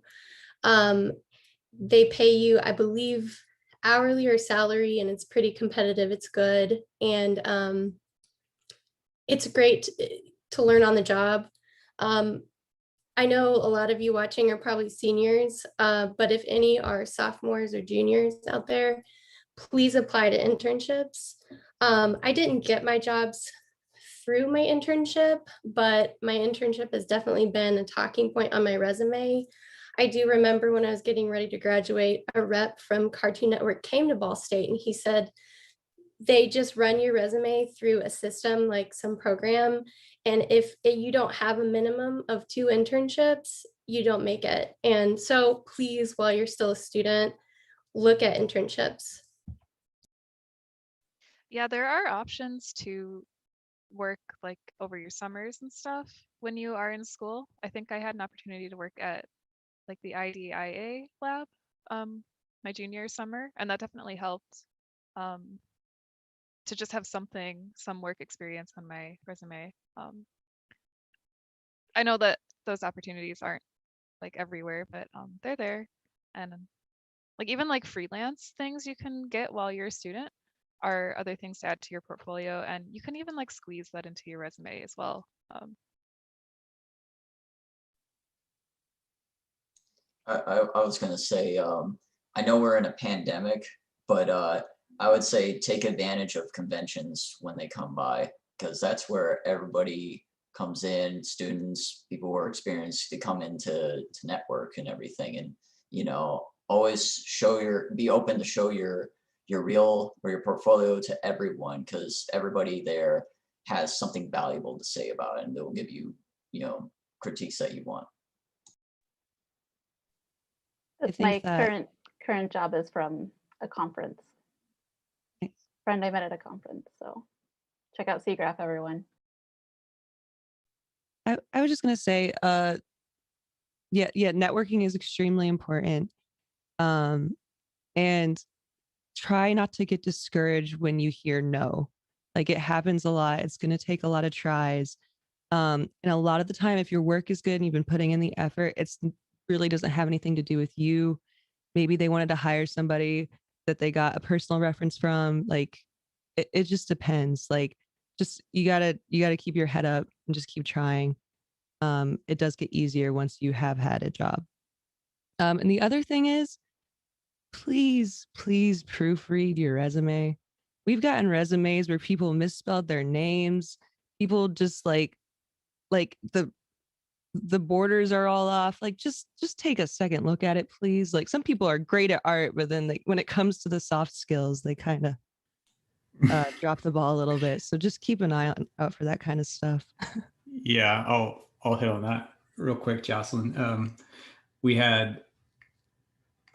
M: They pay you, I believe, hourly or salary, and it's pretty competitive. It's good. And it's great to learn on the job. I know a lot of you watching are probably seniors, but if any are sophomores or juniors out there, please apply to internships. I didn't get my jobs through my internship, but my internship has definitely been a talking point on my resume. I do remember when I was getting ready to graduate, a rep from Cartoon Network came to Ball State and he said, they just run your resume through a system like some program. And if you don't have a minimum of 2 internships, you don't make it. And so please, while you're still a student, look at internships.
F: Yeah, there are options to work like over your summers and stuff when you are in school. I think I had an opportunity to work at like the IDIA lab my junior summer, and that definitely helped to just have some work experience on my resume. I know that those opportunities aren't like everywhere, but they're there. And like even like freelance things you can get while you're a student are other things to add to your portfolio, and you can even like squeeze that into your resume as well.
G: I was gonna say, I know we're in a pandemic, but I would say take advantage of conventions when they come by, because that's where everybody comes in, students, people who are experienced, to come in to network and everything. And, you know, always be open to show your real or your portfolio to everyone, because everybody there has something valuable to say about it, and they'll give you, you know, critiques that you want.
B: My current job is from a conference. Friend I met at a conference. So check out SIGGRAPH, everyone.
I: I was just gonna say, yeah, networking is extremely important. And try not to get discouraged when you hear no. Like, it happens a lot. It's gonna take a lot of tries. And a lot of the time, if your work is good and you've been putting in the effort, it's really doesn't have anything to do with you. Maybe they wanted to hire somebody that they got a personal reference from. Like, it just depends. Like, just you gotta keep your head up and just keep trying. It does get easier once you have had a job. And the other thing is, please proofread your resume. We've gotten resumes where people misspelled their names. People just like the borders are all off. Like, just take a second look at it, please. Like, some people are great at art, but then when it comes to the soft skills, they kind of drop the ball a little bit. So just keep an eye out for that kind of stuff.
N: Yeah, I'll hit on that real quick, Jocelyn. We had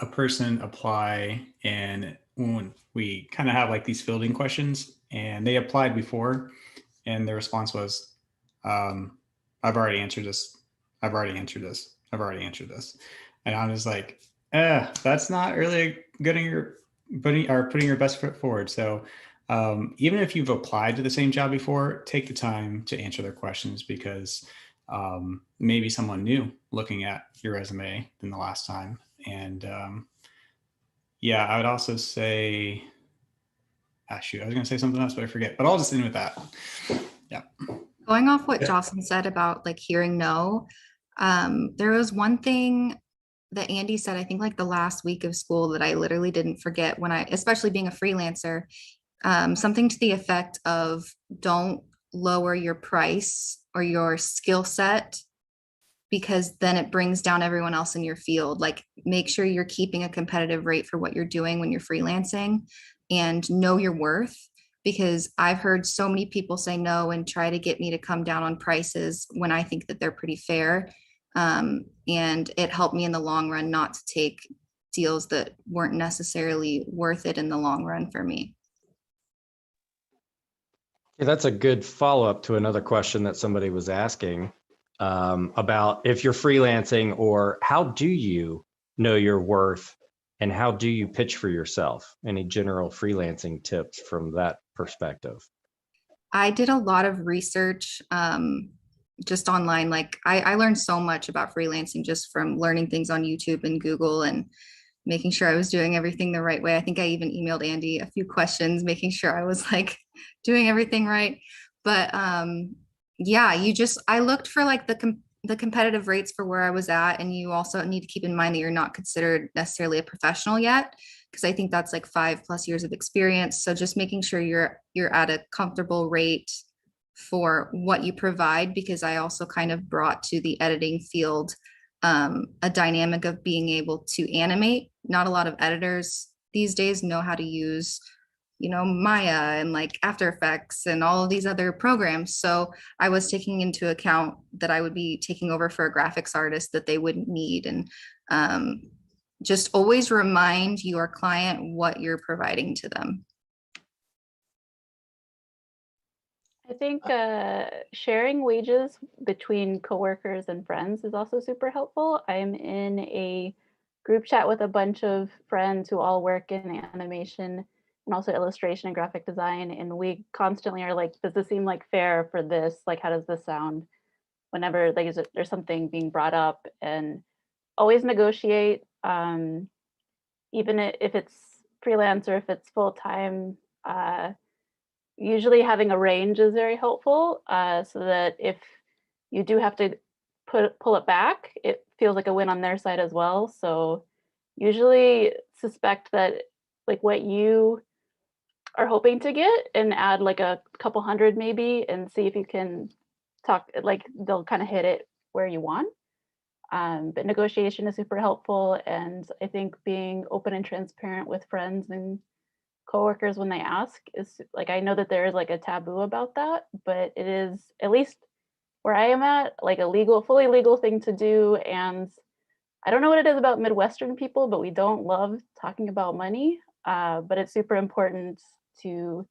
N: a person apply, and when we kind of have like these fielding questions, and they applied before, and their response was, I've already answered this. I've already answered this. I've already answered this. And I'm just like, that's not really putting your best foot forward. So even if you've applied to the same job before, take the time to answer their questions, because maybe someone new looking at your resume than the last time. And yeah, I would also say, shoot, I was going to say something else, but I forget, but I'll just end with that. Yeah.
L: Going off what Jocelyn said about like hearing no, there was one thing that Andy said, I think like the last week of school, that I literally didn't forget when especially being a freelancer, something to the effect of, don't lower your price or your skill set, because then it brings down everyone else in your field. Like, make sure you're keeping a competitive rate for what you're doing when you're freelancing, and know your worth. Because I've heard so many people say no and try to get me to come down on prices when I think that they're pretty fair. And it helped me in the long run not to take deals that weren't necessarily worth it in the long run for me.
A: Yeah, that's a good follow-up to another question that somebody was asking about if you're freelancing, or how do you know your worth, and how do you pitch for yourself? Any general freelancing tips from that perspective?
L: I did a lot of research just online. Like, I learned so much about freelancing just from learning things on YouTube and Google, and making sure I was doing everything the right way. I think I even emailed Andy a few questions, making sure I was like doing everything right. But yeah, I looked for like the competitive rates for where I was at. And you also need to keep in mind that you're not considered necessarily a professional yet, because I think that's like 5+ years of experience. So just making sure you're at a comfortable rate for what you provide, because I also kind of brought to the editing field a dynamic of being able to animate. Not a lot of editors these days know how to use, Maya and like After Effects and all of these other programs. So I was taking into account that I would be taking over for a graphics artist that they wouldn't need. And just always remind your client what you're providing to them.
B: I think sharing wages between coworkers and friends is also super helpful. I'm in a group chat with a bunch of friends who all work in animation and also illustration and graphic design. And we constantly are like, does this seem like fair for this? Like, how does this sound? Whenever there's something being brought up, and always negotiate, even if it's freelance or if it's full-time. Usually having a range is very helpful, so that if you do have to pull it back, it feels like a win on their side as well. So usually suspect that like what you are hoping to get and add like a couple hundred maybe, and see if you can talk, like they'll kind of hit it where you want. But negotiation is super helpful, and I think being open and transparent with friends and coworkers when they ask is like, I know that there is like a taboo about that, but it is, at least where I am at, like a fully legal thing to do. And I don't know what it is about Midwestern people, but we don't love talking about money. But it's super important to,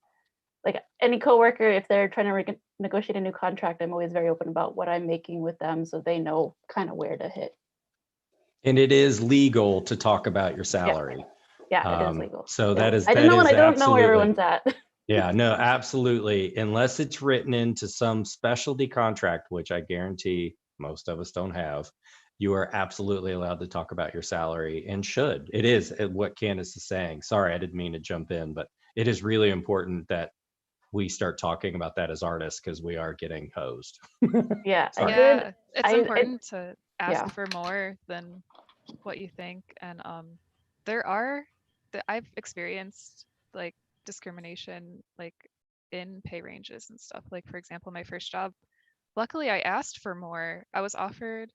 B: like, any coworker, if they're trying to negotiate a new contract, I'm always very open about what I'm making with them, so they know kind of where to hit.
A: And it is legal to talk about your salary.
B: Yeah, it is legal.
A: So that is,
B: I didn't know, and I don't know where
A: absolutely-
B: everyone's at.
A: Yeah, no, absolutely. Unless it's written into some specialty contract, which I guarantee most of us don't have, you are absolutely allowed to talk about your salary, and should. It is what Candace is saying. Sorry, I didn't mean to jump in, but it is really important that we start talking about that as artists, because we are getting hosed.
B: Yeah,
A: Sorry.
F: Yeah, it's important to ask
B: yeah.
F: for more than what you think. And I've experienced like discrimination like in pay ranges and stuff. Like, for example, my first job, luckily I asked for more. I was offered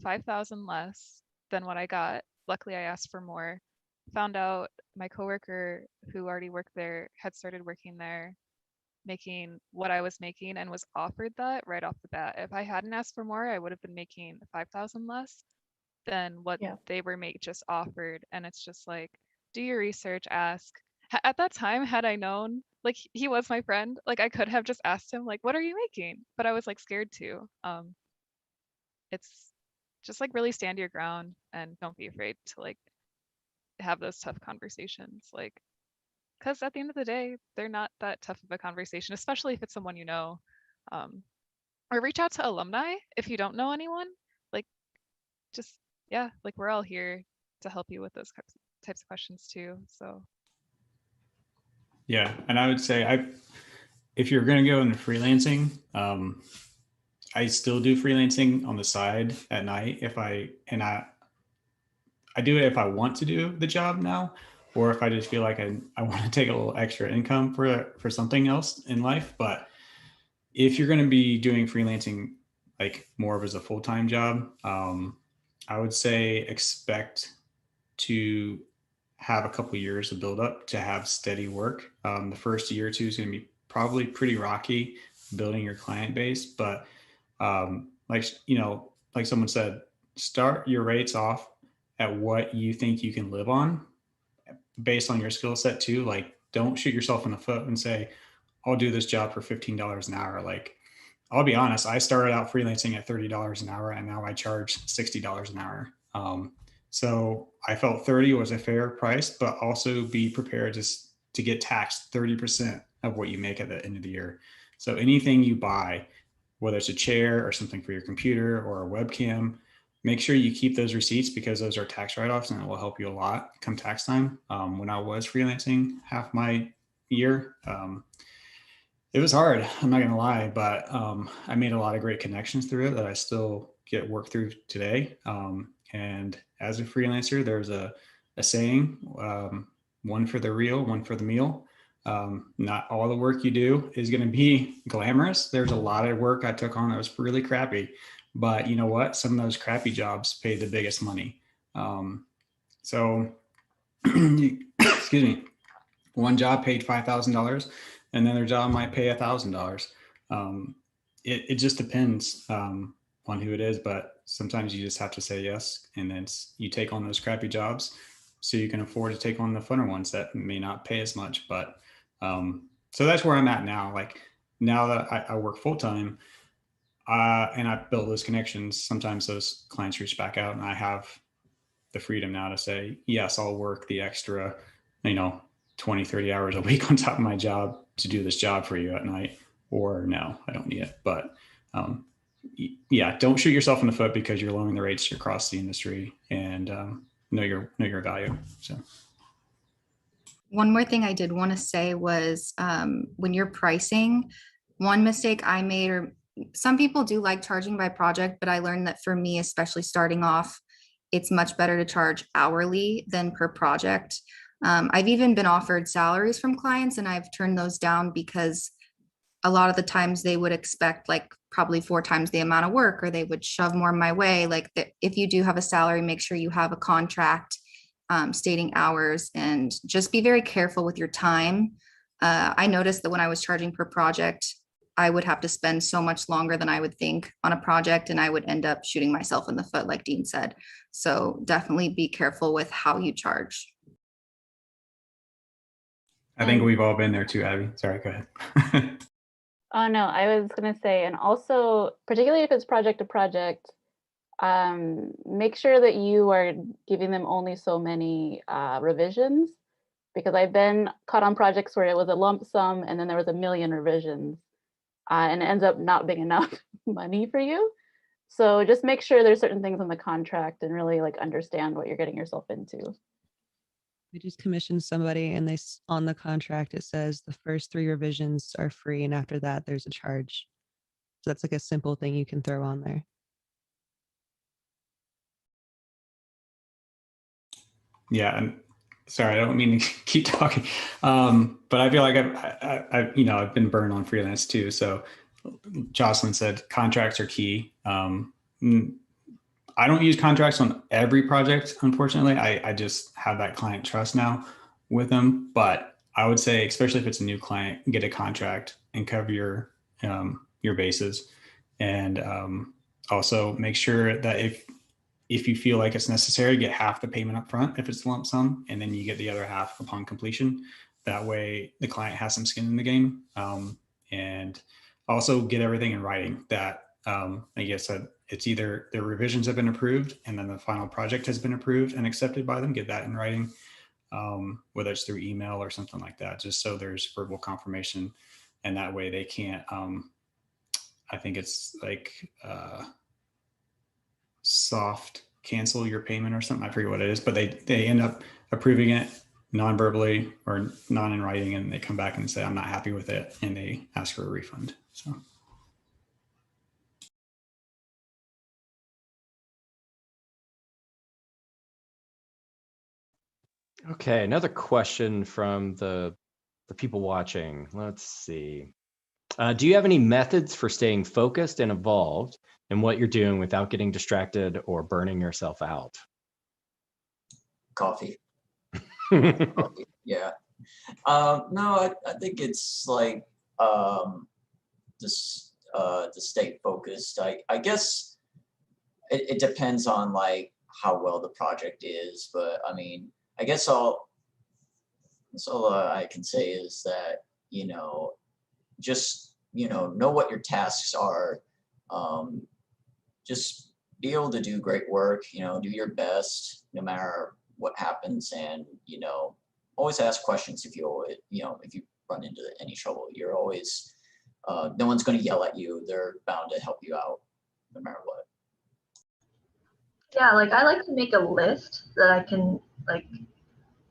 F: 5,000 less than what I got. Luckily I asked for more. Found out my coworker who already worked there had started working there making what I was making, and was offered that right off the bat. If I hadn't asked for more, I would have been making 5,000 less than what they were just offered. And it's just like, do your research, ask. At that time, had I known, like he was my friend, like I could have just asked him, like, what are you making? But I was like scared to. It's just like really stand your ground and don't be afraid to like have those tough conversations. Like, because at the end of the day, they're not that tough of a conversation, especially if it's someone you know. Or reach out to alumni if you don't know anyone. Like, just, yeah, like we're all here to help you with those types of questions too. So.
N: Yeah, and I would say if you're going to go into freelancing, I still do freelancing on the side at night I do it if I want to do the job now, or if I just feel like I want to take a little extra income for something else in life. But if you're going to be doing freelancing like more of as a full-time job, I would say expect to have a couple of years of build up to have steady work. The first year or two is going to be probably pretty rocky building your client base, but like someone said, start your rates off at what you think you can live on based on your skill set too. Like, don't shoot yourself in the foot and say, I'll do this job for $15 an hour. Like, I'll be honest, I started out freelancing at $30 an hour, and now I charge $60 an hour. So I felt 30 was a fair price, but also be prepared to get taxed 30% of what you make at the end of the year. So anything you buy, whether it's a chair or something for your computer or a webcam, make sure you keep those receipts, because those are tax write-offs, and it will help you a lot come tax time. When I was freelancing half my year, it was hard, I'm not going to lie, but I made a lot of great connections through it that I still get work through today. And as a freelancer, there's a saying, one for the real, one for the meal. Not all the work you do is going to be glamorous. There's a lot of work I took on that was really crappy, but you know what? Some of those crappy jobs pay the biggest money. So excuse me, one job paid $5,000 and another job might pay $1,000. It just depends on who it is, but sometimes you just have to say yes, and then you take on those crappy jobs so you can afford to take on the funner ones that may not pay as much. But so that's where I'm at now. Like, now that I work full time, and I build those connections, sometimes those clients reach back out, and I have the freedom now to say, yes, I'll work the extra, 20, 30 hours a week on top of my job to do this job for you at night, or no, I don't need it. But yeah, don't shoot yourself in the foot because you're lowering the rates across the industry, and know your value. So.
L: One more thing I did want to say was when you're pricing, one mistake I made, or some people do like charging by project, but I learned that for me, especially starting off, it's much better to charge hourly than per project. I've even been offered salaries from clients and I've turned those down because a lot of the times they would expect like probably 4 times the amount of work, or they would shove more my way. Like if you do have a salary, make sure you have a contract stating hours, and just be very careful with your time. I noticed that when I was charging per project, I would have to spend so much longer than I would think on a project, and I would end up shooting myself in the foot, like Dean said. So definitely be careful with how you charge.
N: I think we've all been there too, Abby. Sorry, go ahead.
B: Oh no, I was gonna say, and also particularly if it's project to project, make sure that you are giving them only so many revisions, because I've been caught on projects where it was a lump sum and then there was a million revisions, and it ends up not being enough money for you. So just make sure there's certain things in the contract and really like understand what you're getting yourself into.
I: We just commissioned somebody and on the contract, it says the first 3 revisions are free. And after that, there's a charge. So that's like a simple thing you can throw on there.
N: Yeah. And sorry, I don't mean to keep talking. But I feel like I've been burned on freelance too. So Jocelyn said contracts are key. I don't use contracts on every project, unfortunately. I just have that client trust now with them. But I would say, especially if it's a new client, get a contract and cover your bases. And also make sure that if you feel like it's necessary, get half the payment up front if it's lump sum, and then you get the other half upon completion. That way the client has some skin in the game. And also get everything in writing that, like I said, it's either the revisions have been approved and then the final project has been approved and accepted by them. Get that in writing, whether it's through email or something like that, just so there's verbal confirmation. And that way they can't, I think it's like soft cancel your payment or something. I forget what it is, but they end up approving it non-verbally or non in writing, and they come back and say, I'm not happy with it. And they ask for a refund. So.
A: Okay, another question from the people watching. Let's see. Do you have any methods for staying focused and involved in what you're doing without getting distracted or burning yourself out?
G: Coffee. Coffee. Yeah. No, I think it's like just to stay focused. I guess it depends on like how well the project is, but I mean, I guess all I can say is that, just, know what your tasks are. Just be able to do great work, do your best no matter what happens. And, always ask questions if you run into any trouble. You're always, no one's going to yell at you. They're bound to help you out no matter what.
J: Yeah, like I like to make a list that I can like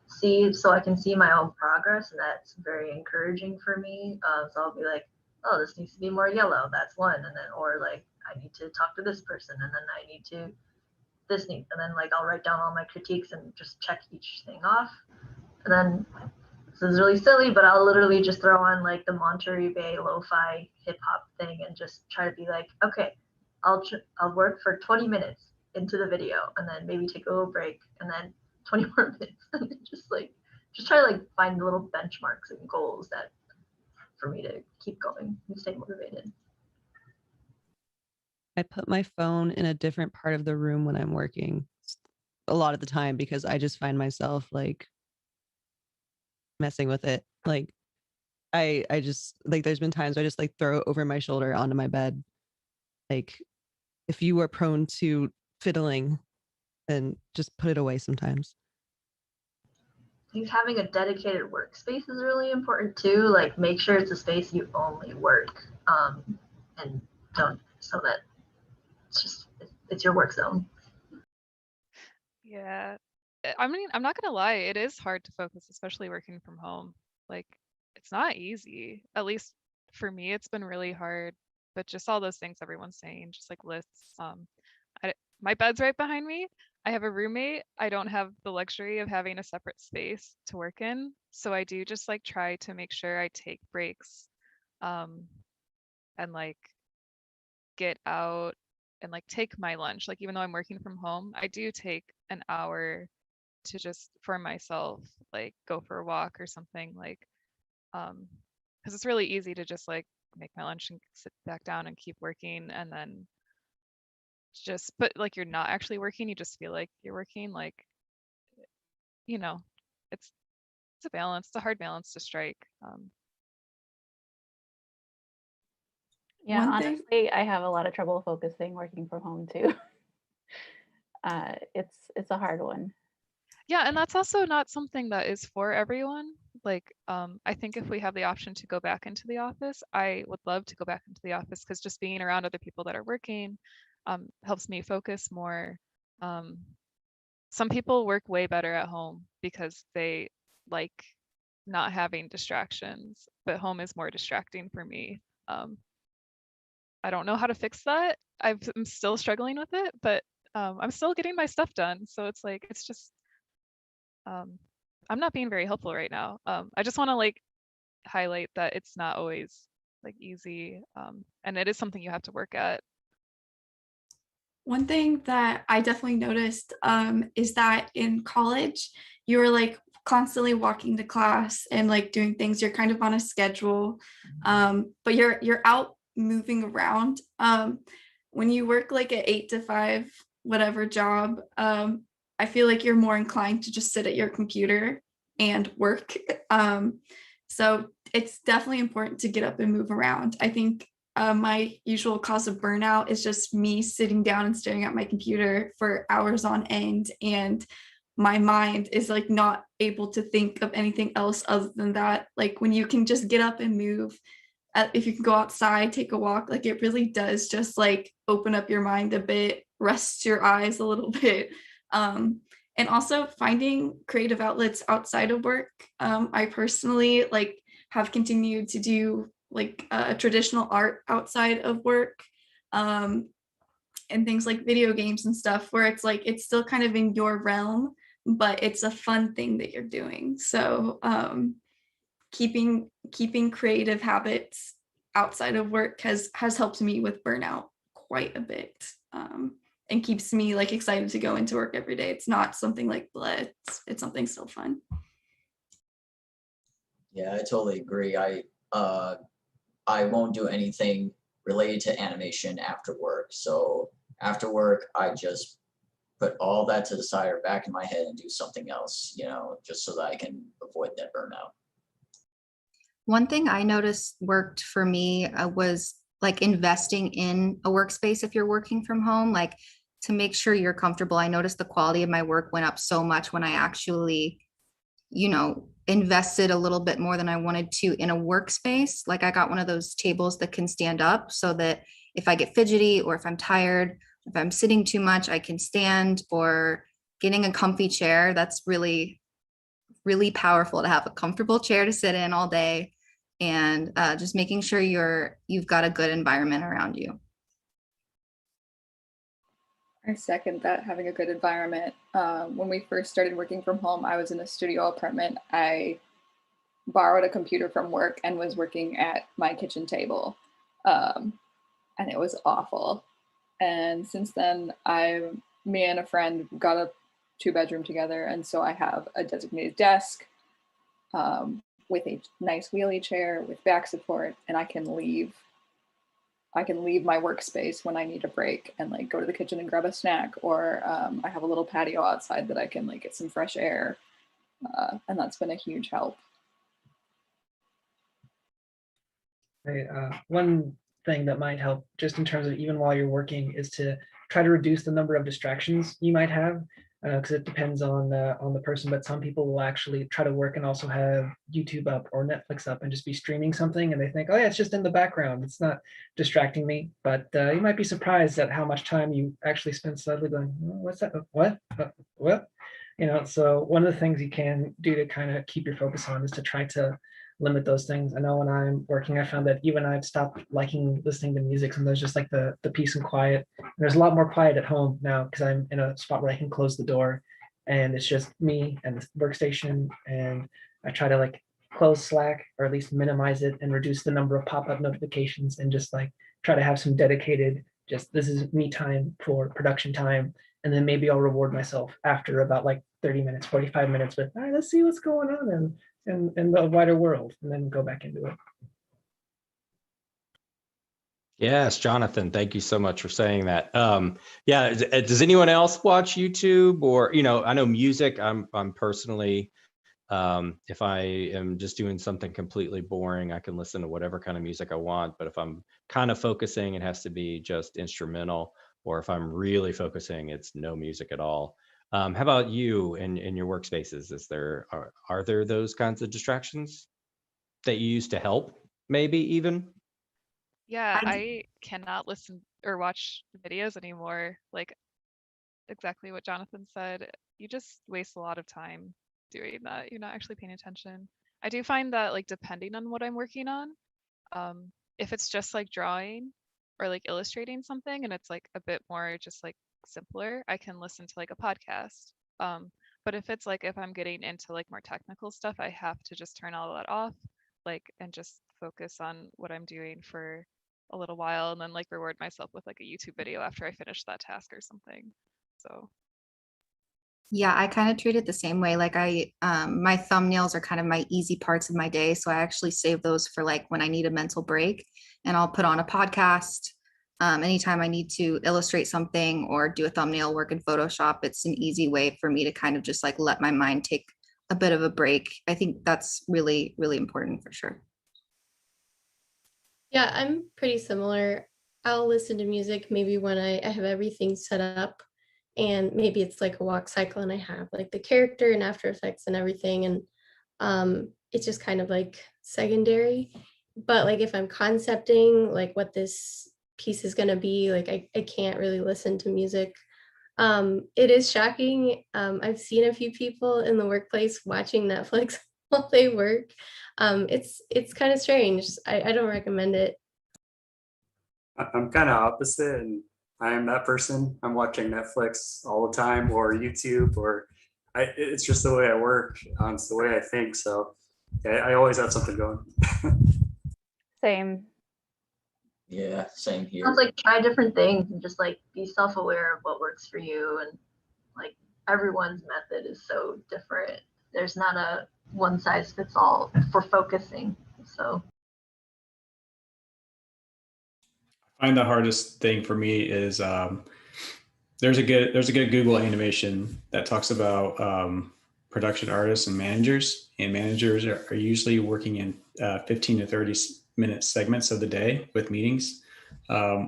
J: see, so I can see my own progress, and that's very encouraging for me. So I'll be like, oh, this needs to be more yellow. That's one, and then or like I need to talk to this person, and then I need to and then like I'll write down all my critiques and just check each thing off. And then this is really silly, but I'll literally just throw on like the Monterey Bay lo-fi hip hop thing and just try to be like, okay, I'll work for 20 minutes into the video, and then maybe take a little break, and then 20 more minutes, and then just try to like find little benchmarks and goals that for me to keep going and stay motivated.
I: I put my phone in a different part of the room when I'm working a lot of the time, because I just find myself like messing with it. Like I just like, there's been times I just like throw it over my shoulder onto my bed. Like, if you are prone to fiddling, then just put it away sometimes.
J: I think having a dedicated workspace is really important too. Like make sure it's a space you only work and don't, so that it's your work zone.
F: Yeah. I mean, I'm not gonna lie, it is hard to focus, especially working from home. Like, it's not easy. At least for me, it's been really hard. But just all those things everyone's saying, just like lists. My bed's right behind me. I have a roommate. I don't have the luxury of having a separate space to work in. So I do just like try to make sure I take breaks, and like get out and like take my lunch. Like even though I'm working from home, I do take an hour to just for myself, like go for a walk or something, like because it's really easy to just like make my lunch and sit back down and keep working, and then just but like you're not actually working, you just feel like you're working, like, you know, it's a balance, it's a hard balance to strike.
B: Yeah,
D: One thing-
B: honestly, I have a lot of trouble focusing working from home too. It's a hard one.
F: Yeah, and that's also not something that is for everyone. Like, I think if we have the option to go back into the office, I would love to go back into the office because just being around other people that are working helps me focus more. Some people work way better at home because they like not having distractions, but home is more distracting for me. I don't know how to fix that. I'm still struggling with it, but I'm still getting my stuff done. So it's like, it's just, I'm not being very helpful right now. I just want to like highlight that it's not always like easy, and it is something you have to work at.
D: One thing that I definitely noticed is that in college, you were like constantly walking to class and like doing things. You're kind of on a schedule, but you're out moving around. When you work like an 8 to 5 whatever job, I feel like you're more inclined to just sit at your computer and work. So it's definitely important to get up and move around. I think my usual cause of burnout is just me sitting down and staring at my computer for hours on end, and my mind is like not able to think of anything else other than that. Like when you can just get up and move, if you can go outside, take a walk, like it really does just like open up your mind a bit, rest your eyes a little bit. And also finding creative outlets outside of work. I personally like have continued to do like traditional art outside of work, and things like video games and stuff, where it's like it's still kind of in your realm, but it's a fun thing that you're doing. So keeping creative habits outside of work has helped me with burnout quite a bit, and keeps me like excited to go into work every day. It's not something like bleh, it's something still fun.
G: Yeah, I totally agree. I won't do anything related to animation after work. So after work, I just put all that to the side or back in my head and do something else, you know, just so that I can avoid that burnout.
L: One thing I noticed worked for me was like investing in a workspace if you're working from home, like to make sure you're comfortable. I noticed the quality of my work went up so much when I actually, you know, invested a little bit more than I wanted to in a workspace. Like I got one of those tables that can stand up so that if I get fidgety or if I'm tired, if I'm sitting too much, I can stand, or getting a comfy chair. That's really, really powerful to have a comfortable chair to sit in all day, and just making sure you've got a good environment around you.
H: I second that, having a good environment. When we first started working from home, I was in a studio apartment. I borrowed a computer from work and was working at my kitchen table. And it was awful. And since then, me and a friend got a 2-bedroom together. And so I have a designated desk with a nice wheelie chair with back support, and I can leave my workspace when I need a break and like go to the kitchen and grab a snack, or I have a little patio outside that I can like get some fresh air, and that's been a huge help.
C: One thing that might help just in terms of even while you're working is to try to reduce the number of distractions you might have, because it depends on the person, but some people will actually try to work and also have YouTube up or Netflix up and just be streaming something, and they think, oh yeah, it's just in the background, it's not distracting me. But you might be surprised at how much time you actually spend suddenly going, "Oh, what's that? What? So one of the things you can do to kind of keep your focus on is to try to limit those things. I know when I'm working, I found that even I've stopped liking listening to music. Sometimes just like the peace and quiet. And there's a lot more quiet at home now because I'm in a spot where I can close the door and it's just me and the workstation. And I try to like close Slack or at least minimize it and reduce the number of pop-up notifications and just like try to have some dedicated, just this is me time for production time. And then maybe I'll reward myself after about like 30 minutes, 45 minutes with, all right, let's see what's going on in the wider world, and then go back into it.
A: Yes, Jonathan, thank you so much for saying that. Yeah, does anyone else watch YouTube or, I know music, I'm personally, if I am just doing something completely boring, I can listen to whatever kind of music I want. But if I'm kind of focusing, it has to be just instrumental. Or if I'm really focusing, it's no music at all. How about you in your workspaces? Are there those kinds of distractions that you use to help, maybe even?
F: Yeah, I cannot listen or watch videos anymore. Like exactly what Jonathan said. You just waste a lot of time doing that. You're not actually paying attention. I do find that like depending on what I'm working on, if it's just like drawing or like illustrating something and it's like a bit more just like simpler, I can listen to like a podcast. But if I'm getting into like more technical stuff, I have to just turn all that off, like, and just focus on what I'm doing for a little while and then like reward myself with like a YouTube video after I finish that task or something. So
L: Yeah, I kind of treat it the same way. Like my thumbnails are kind of my easy parts of my day. So I actually save those for like when I need a mental break, and I'll put on a podcast. Anytime I need to illustrate something or do a thumbnail work in Photoshop, it's an easy way for me to kind of just like let my mind take a bit of a break. I think that's really, really important for sure.
M: Yeah, I'm pretty similar. I'll listen to music maybe when I have everything set up, and maybe it's like a walk cycle and I have like the character and After Effects and everything, and it's just kind of like secondary. But like if I'm concepting like what this piece is going to be, like I can't really listen to music. It is shocking. I've seen a few people in the workplace watching Netflix while they work. It's kind of strange. I don't recommend it.
E: I'm kind of opposite, and I am that person. I'm watching Netflix all the time, or YouTube, or it's just the way I work. It's the way I think. So I always have something going.
B: Same.
G: Yeah, same here.
J: Sounds like try different things and just like be self-aware of what works for you, and like everyone's method is so different. There's not a one size fits all for focusing. So
N: I find the hardest thing for me is there's a good Google animation that talks about production artists and managers. And managers are usually working in 15 to 30-minute segments of the day with meetings,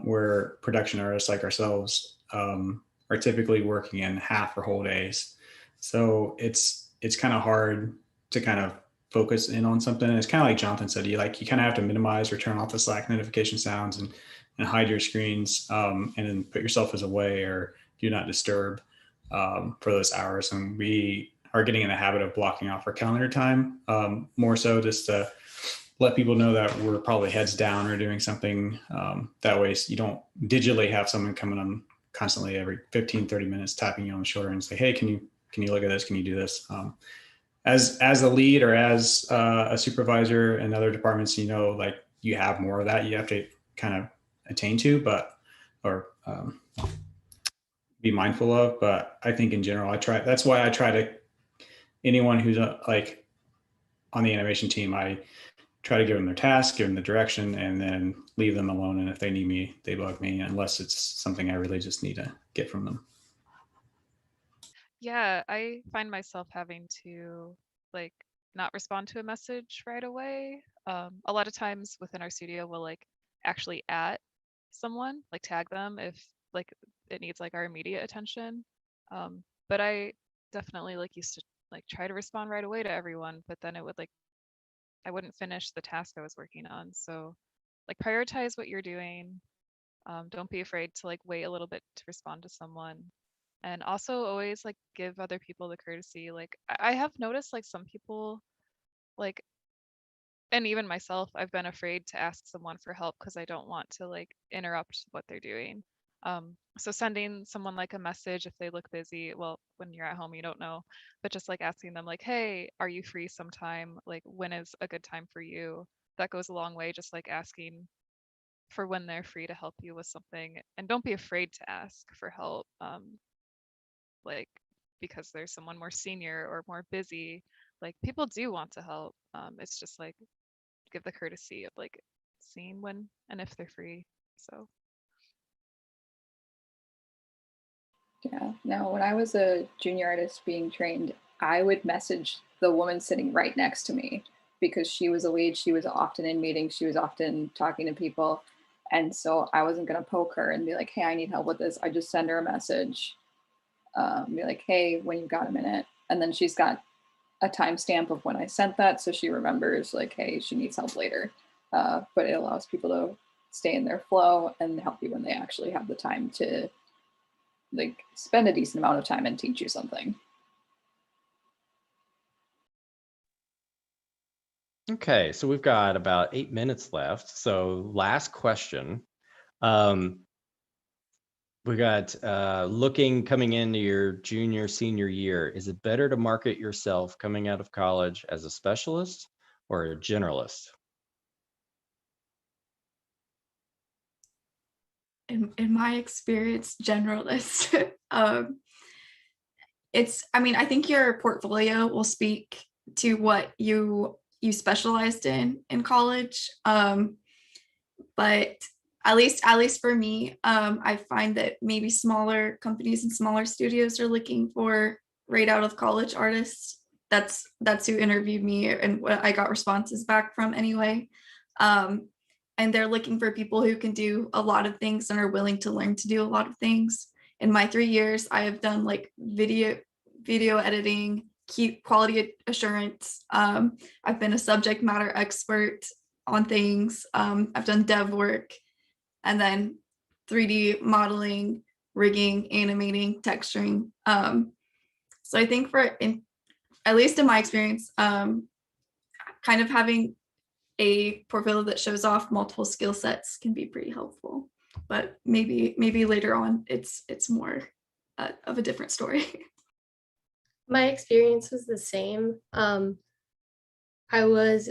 N: where production artists like ourselves are typically working in half or whole days. So it's kind of hard to kind of focus in on something. It's kind of like Jonathan said, you kind of have to minimize or turn off the Slack notification sounds and hide your screens, and then put yourself as away or do not disturb for those hours. And we are getting in the habit of blocking off our calendar time, more so just to let people know that we're probably heads down or doing something. That way you don't digitally have someone coming on constantly every 15, 30 minutes, tapping you on the shoulder and say, hey, can you look at this? Can you do this? As a lead or as a supervisor in other departments, like you have more of that you have to kind of attain to, or be mindful of. But I think in general, that's why I try to, anyone who's like on the animation team, I try to give them their task, give them the direction, and then leave them alone. And if they need me, they bug me, unless it's something I really just need to get from them.
F: yeah, I find myself having to like not respond to a message right away. A lot of times within our studio, we'll like actually at someone, like tag them if like it needs like our immediate attention. But I definitely like used to like try to respond right away to everyone, but then it would like I wouldn't finish the task I was working on. So like prioritize what you're doing. Don't be afraid to like wait a little bit to respond to someone. And also always like give other people the courtesy. Like I have noticed like some people like, and even myself, I've been afraid to ask someone for help because I don't want to like interrupt what they're doing. So sending someone like a message if they look busy, well, when you're at home, you don't know, but just like asking them like, hey, are you free sometime? Like, when is a good time for you? That goes a long way, just like asking for when they're free to help you with something. And don't be afraid to ask for help, like because there's someone more senior or more busy. Like people do want to help. It's just like give the courtesy of like seeing when and if they're free. So
H: Yeah, no, when I was a junior artist being trained, I would message the woman sitting right next to me because she was a lead. She was often in meetings. She was often talking to people. And so I wasn't going to poke her and be like, hey, I need help with this. I just send her a message, be like, hey, when you got a minute. And then she's got a timestamp of when I sent that. So she remembers like, hey, she needs help later. But it allows people to stay in their flow and help you when they actually have the time to like spend a decent amount of time and teach you something.
A: Okay, so we've got about 8 minutes left. So last question. We got coming into your junior, senior year. Is it better to market yourself coming out of college as a specialist or a generalist?
D: In my experience, generalist. I think your portfolio will speak to what you specialized in college. But at least for me, I find that maybe smaller companies and smaller studios are looking for right out of college artists. That's who interviewed me and what I got responses back from anyway. And they're looking for people who can do a lot of things and are willing to learn to do a lot of things. In my 3 years, I have done like video editing, quality assurance. I've been a subject matter expert on things. I've done dev work, and then 3D modeling, rigging, animating, texturing. So I think at least in my experience, kind of having a portfolio that shows off multiple skill sets can be pretty helpful. But maybe later on, it's more of a different story.
M: My experience was the same. I was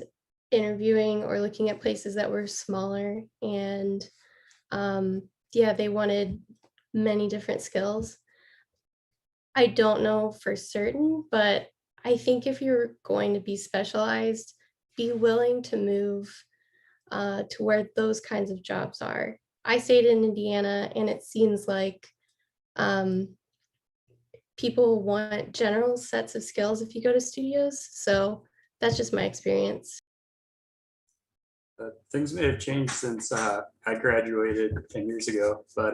M: interviewing or looking at places that were smaller, and they wanted many different skills. I don't know for certain, but I think if you're going to be specialized, be willing to move to where those kinds of jobs are. I stayed in Indiana, and it seems like people want general sets of skills if you go to studios. So that's just my experience.
E: Things may have changed since I graduated 10 years ago, but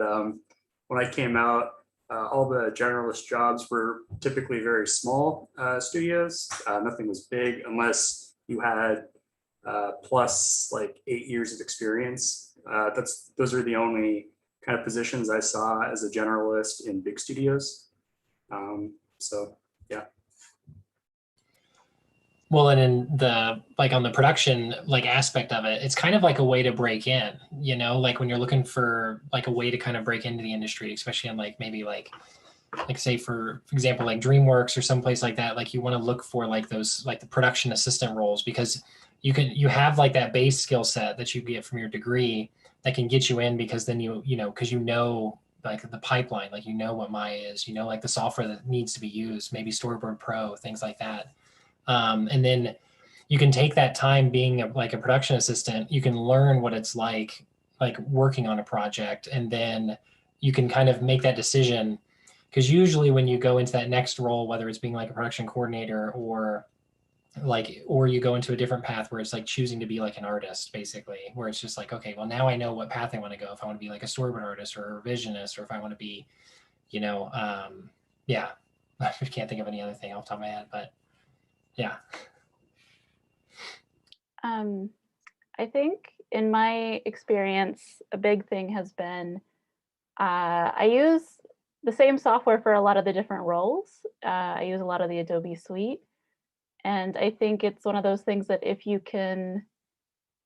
E: when I came out, all the generalist jobs were typically very small studios. Nothing was big unless you had plus like 8 years of experience. Those are the only kind of positions I saw as a generalist in big studios. So yeah.
K: Well, and in the like on the production like aspect of it, it's kind of like a way to break in, like when you're looking for like a way to kind of break into the industry, especially in like maybe like say for example like DreamWorks or someplace like that. Like you want to look for like those like the production assistant roles, because you have like that base skill set that you get from your degree that can get you in, because then because like the pipeline, like what Maya is, like the software that needs to be used, maybe Storyboard Pro, things like that. And then you can take that time being like a production assistant, you can learn what it's like working on a project, and then you can kind of make that decision. Because usually when you go into that next role, whether it's being like a production coordinator or like, or you go into a different path where it's like choosing to be like an artist, basically, where it's just like, okay, well, now I know what path I want to go. If I want to be like a storyboard artist or a revisionist, or if I want to be, yeah, I can't think of any other thing off the top of my head, but yeah.
B: I think in my experience, a big thing has been I use the same software for a lot of the different roles. I use a lot of the Adobe suite. And I think it's one of those things that if you can,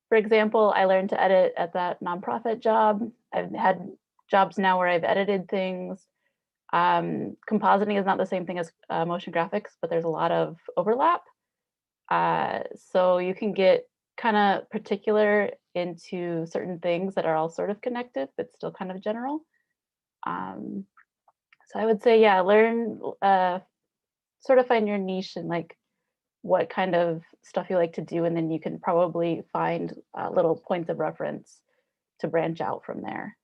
B: for example, I learned to edit at that nonprofit job. I've had jobs now where I've edited things. Compositing is not the same thing as motion graphics, but there's a lot of overlap. So you can get kind of particular into certain things that are all sort of connected, but still kind of general. So I would say, yeah, learn, sort of find your niche and like what kind of stuff you like to do, and then you can probably find little points of reference to branch out from there.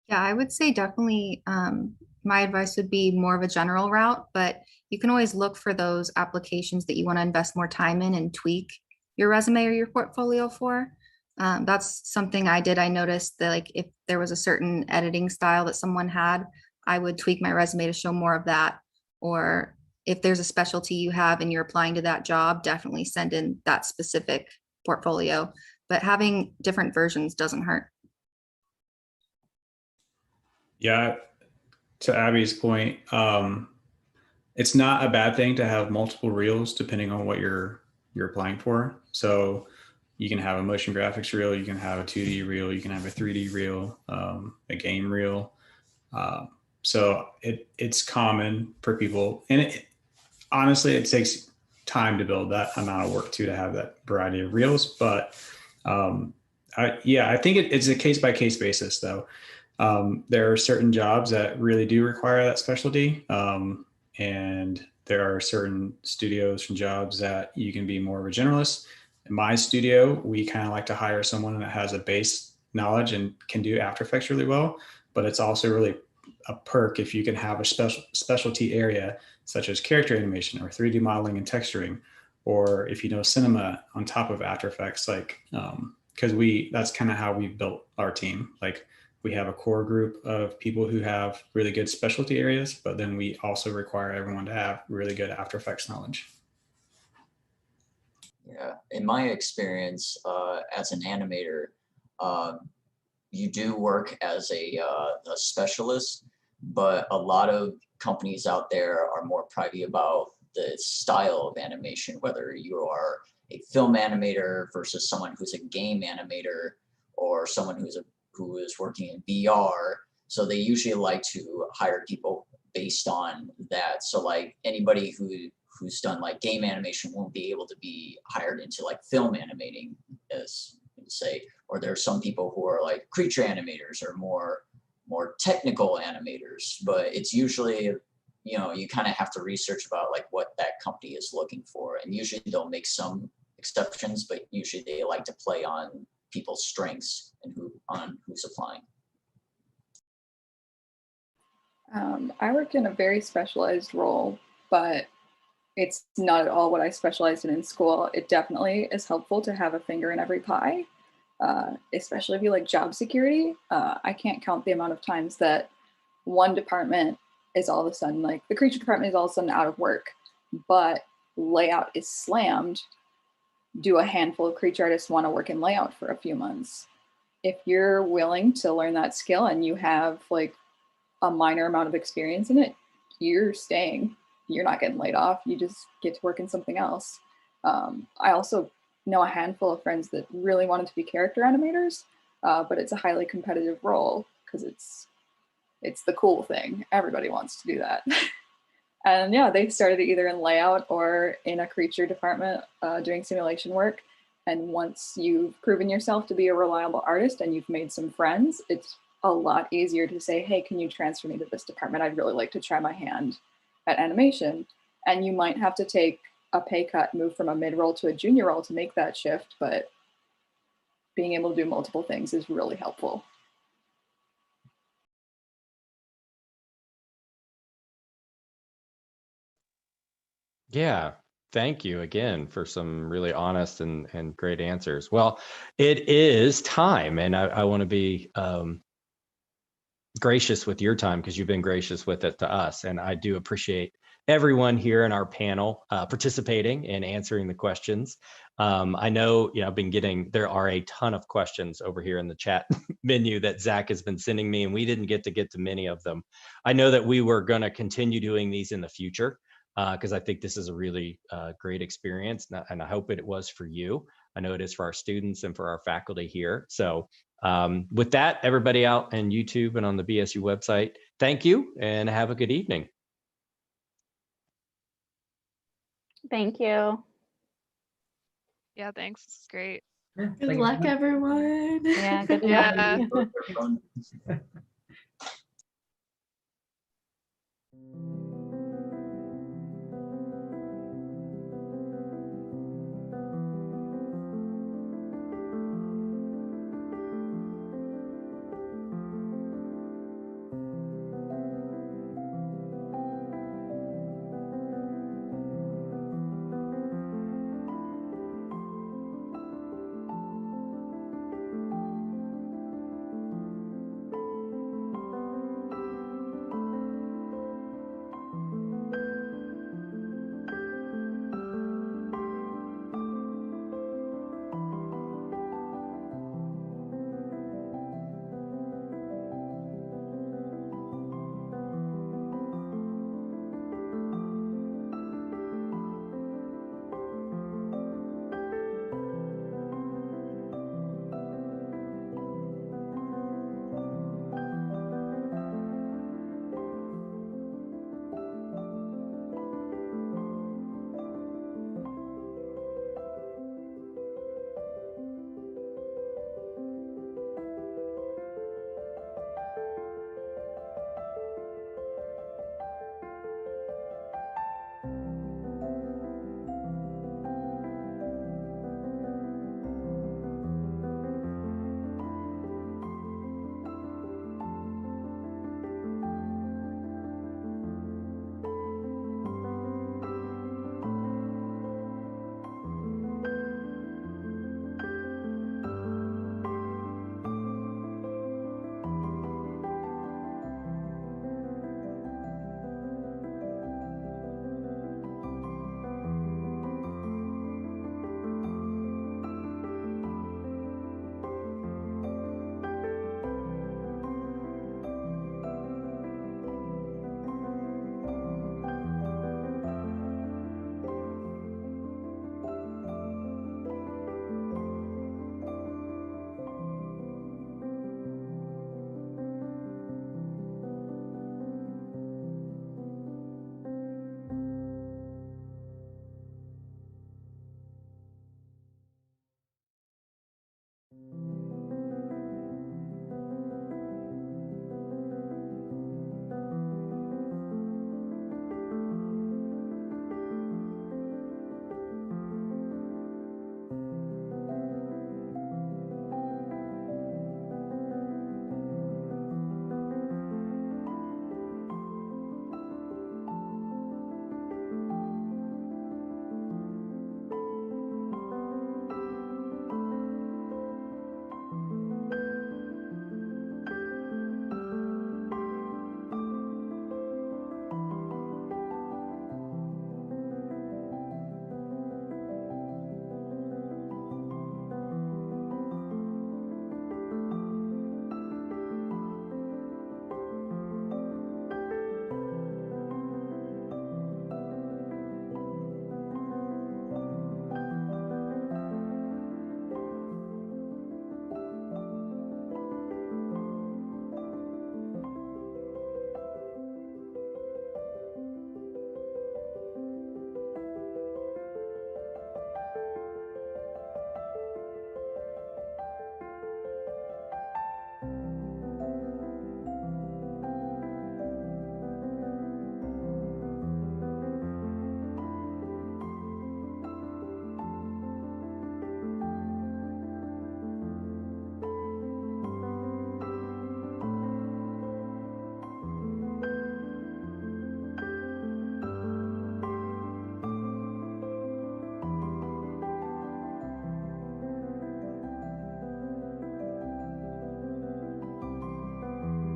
L: Yeah, I would say definitely my advice would be more of a general route, but you can always look for those applications that you want to invest more time in and tweak your resume or your portfolio for. That's something I did. I noticed that like if there was a certain editing style that someone had, I would tweak my resume to show more of that. Or if there's a specialty you have and you're applying to that job, definitely send in that specific portfolio. But having different versions doesn't hurt.
N: Yeah, to Abby's point, it's not a bad thing to have multiple reels depending on what you're applying for. So you can have a motion graphics reel, you can have a 2D reel, you can have a 3D reel, a game reel. So it's common for people, and honestly, it takes time to build that amount of work too, to have that variety of reels. But I think it's a case by case basis though. There are certain jobs that really do require that specialty. And there are certain studios and jobs that you can be more of a generalist. In my studio, we kind of like to hire someone that has a base knowledge and can do After Effects really well, but it's also really a perk if you can have a specialty area such as character animation or 3D modeling and texturing, or if you know cinema on top of After Effects, like, because that's kind of how we built our team. Like, we have a core group of people who have really good specialty areas, but then we also require everyone to have really good After Effects knowledge.
G: Yeah, in my experience as an animator, you do work as a specialist, but a lot of companies out there are more privy about the style of animation, whether you are a film animator versus someone who's a game animator, or someone who is working in VR. So they usually like to hire people based on that. So like anybody who's done like game animation won't be able to be hired into like film animating, as you say. Or there are some people who are like creature animators or more technical animators, but it's usually, you kind of have to research about like what that company is looking for. And usually they'll make some exceptions, but usually they like to play on people's strengths and who's applying.
H: I work in a very specialized role, but it's not at all what I specialized in school. It definitely is helpful to have a finger in every pie, especially if you like job security. I can't count the amount of times that one department is all of a sudden, like the creature department is all of a sudden out of work, but layout is slammed. Do a handful of creature artists want to work in layout for a few months? If you're willing to learn that skill and you have like a minor amount of experience in it, you're staying. You're not getting laid off. You just get to work in something else. I also know a handful of friends that really wanted to be character animators, but it's a highly competitive role because it's the cool thing. Everybody wants to do that. And yeah, they started either in layout or in a creature department doing simulation work. And once you've proven yourself to be a reliable artist and you've made some friends, it's a lot easier to say, hey, can you transfer me to this department? I'd really like to try my hand at animation. And you might have to take a pay cut, move from a mid-roll to a junior role to make that shift, but being able to do multiple things is really helpful.
A: Yeah, Thank you again for some really honest and great answers. Well, it is time, and I want to be gracious with your time because you've been gracious with it to us. And I do appreciate everyone here in our panel participating and answering the questions. I know, I've been there are a ton of questions over here in the chat menu that Zach has been sending me, and we didn't get to many of them. I know that we were going to continue doing these in the future because I think this is a really great experience, and I hope it was for you. I know it is for our students and for our faculty here. So with that, everybody out on YouTube and on the BSU website, thank you and have a good evening.
B: Thank you.
F: Yeah, thanks. This is great.
C: Yeah,
J: Good
C: thank you.
J: luck, everyone.
B: Yeah, good luck.
F: Yeah.
G: Fun.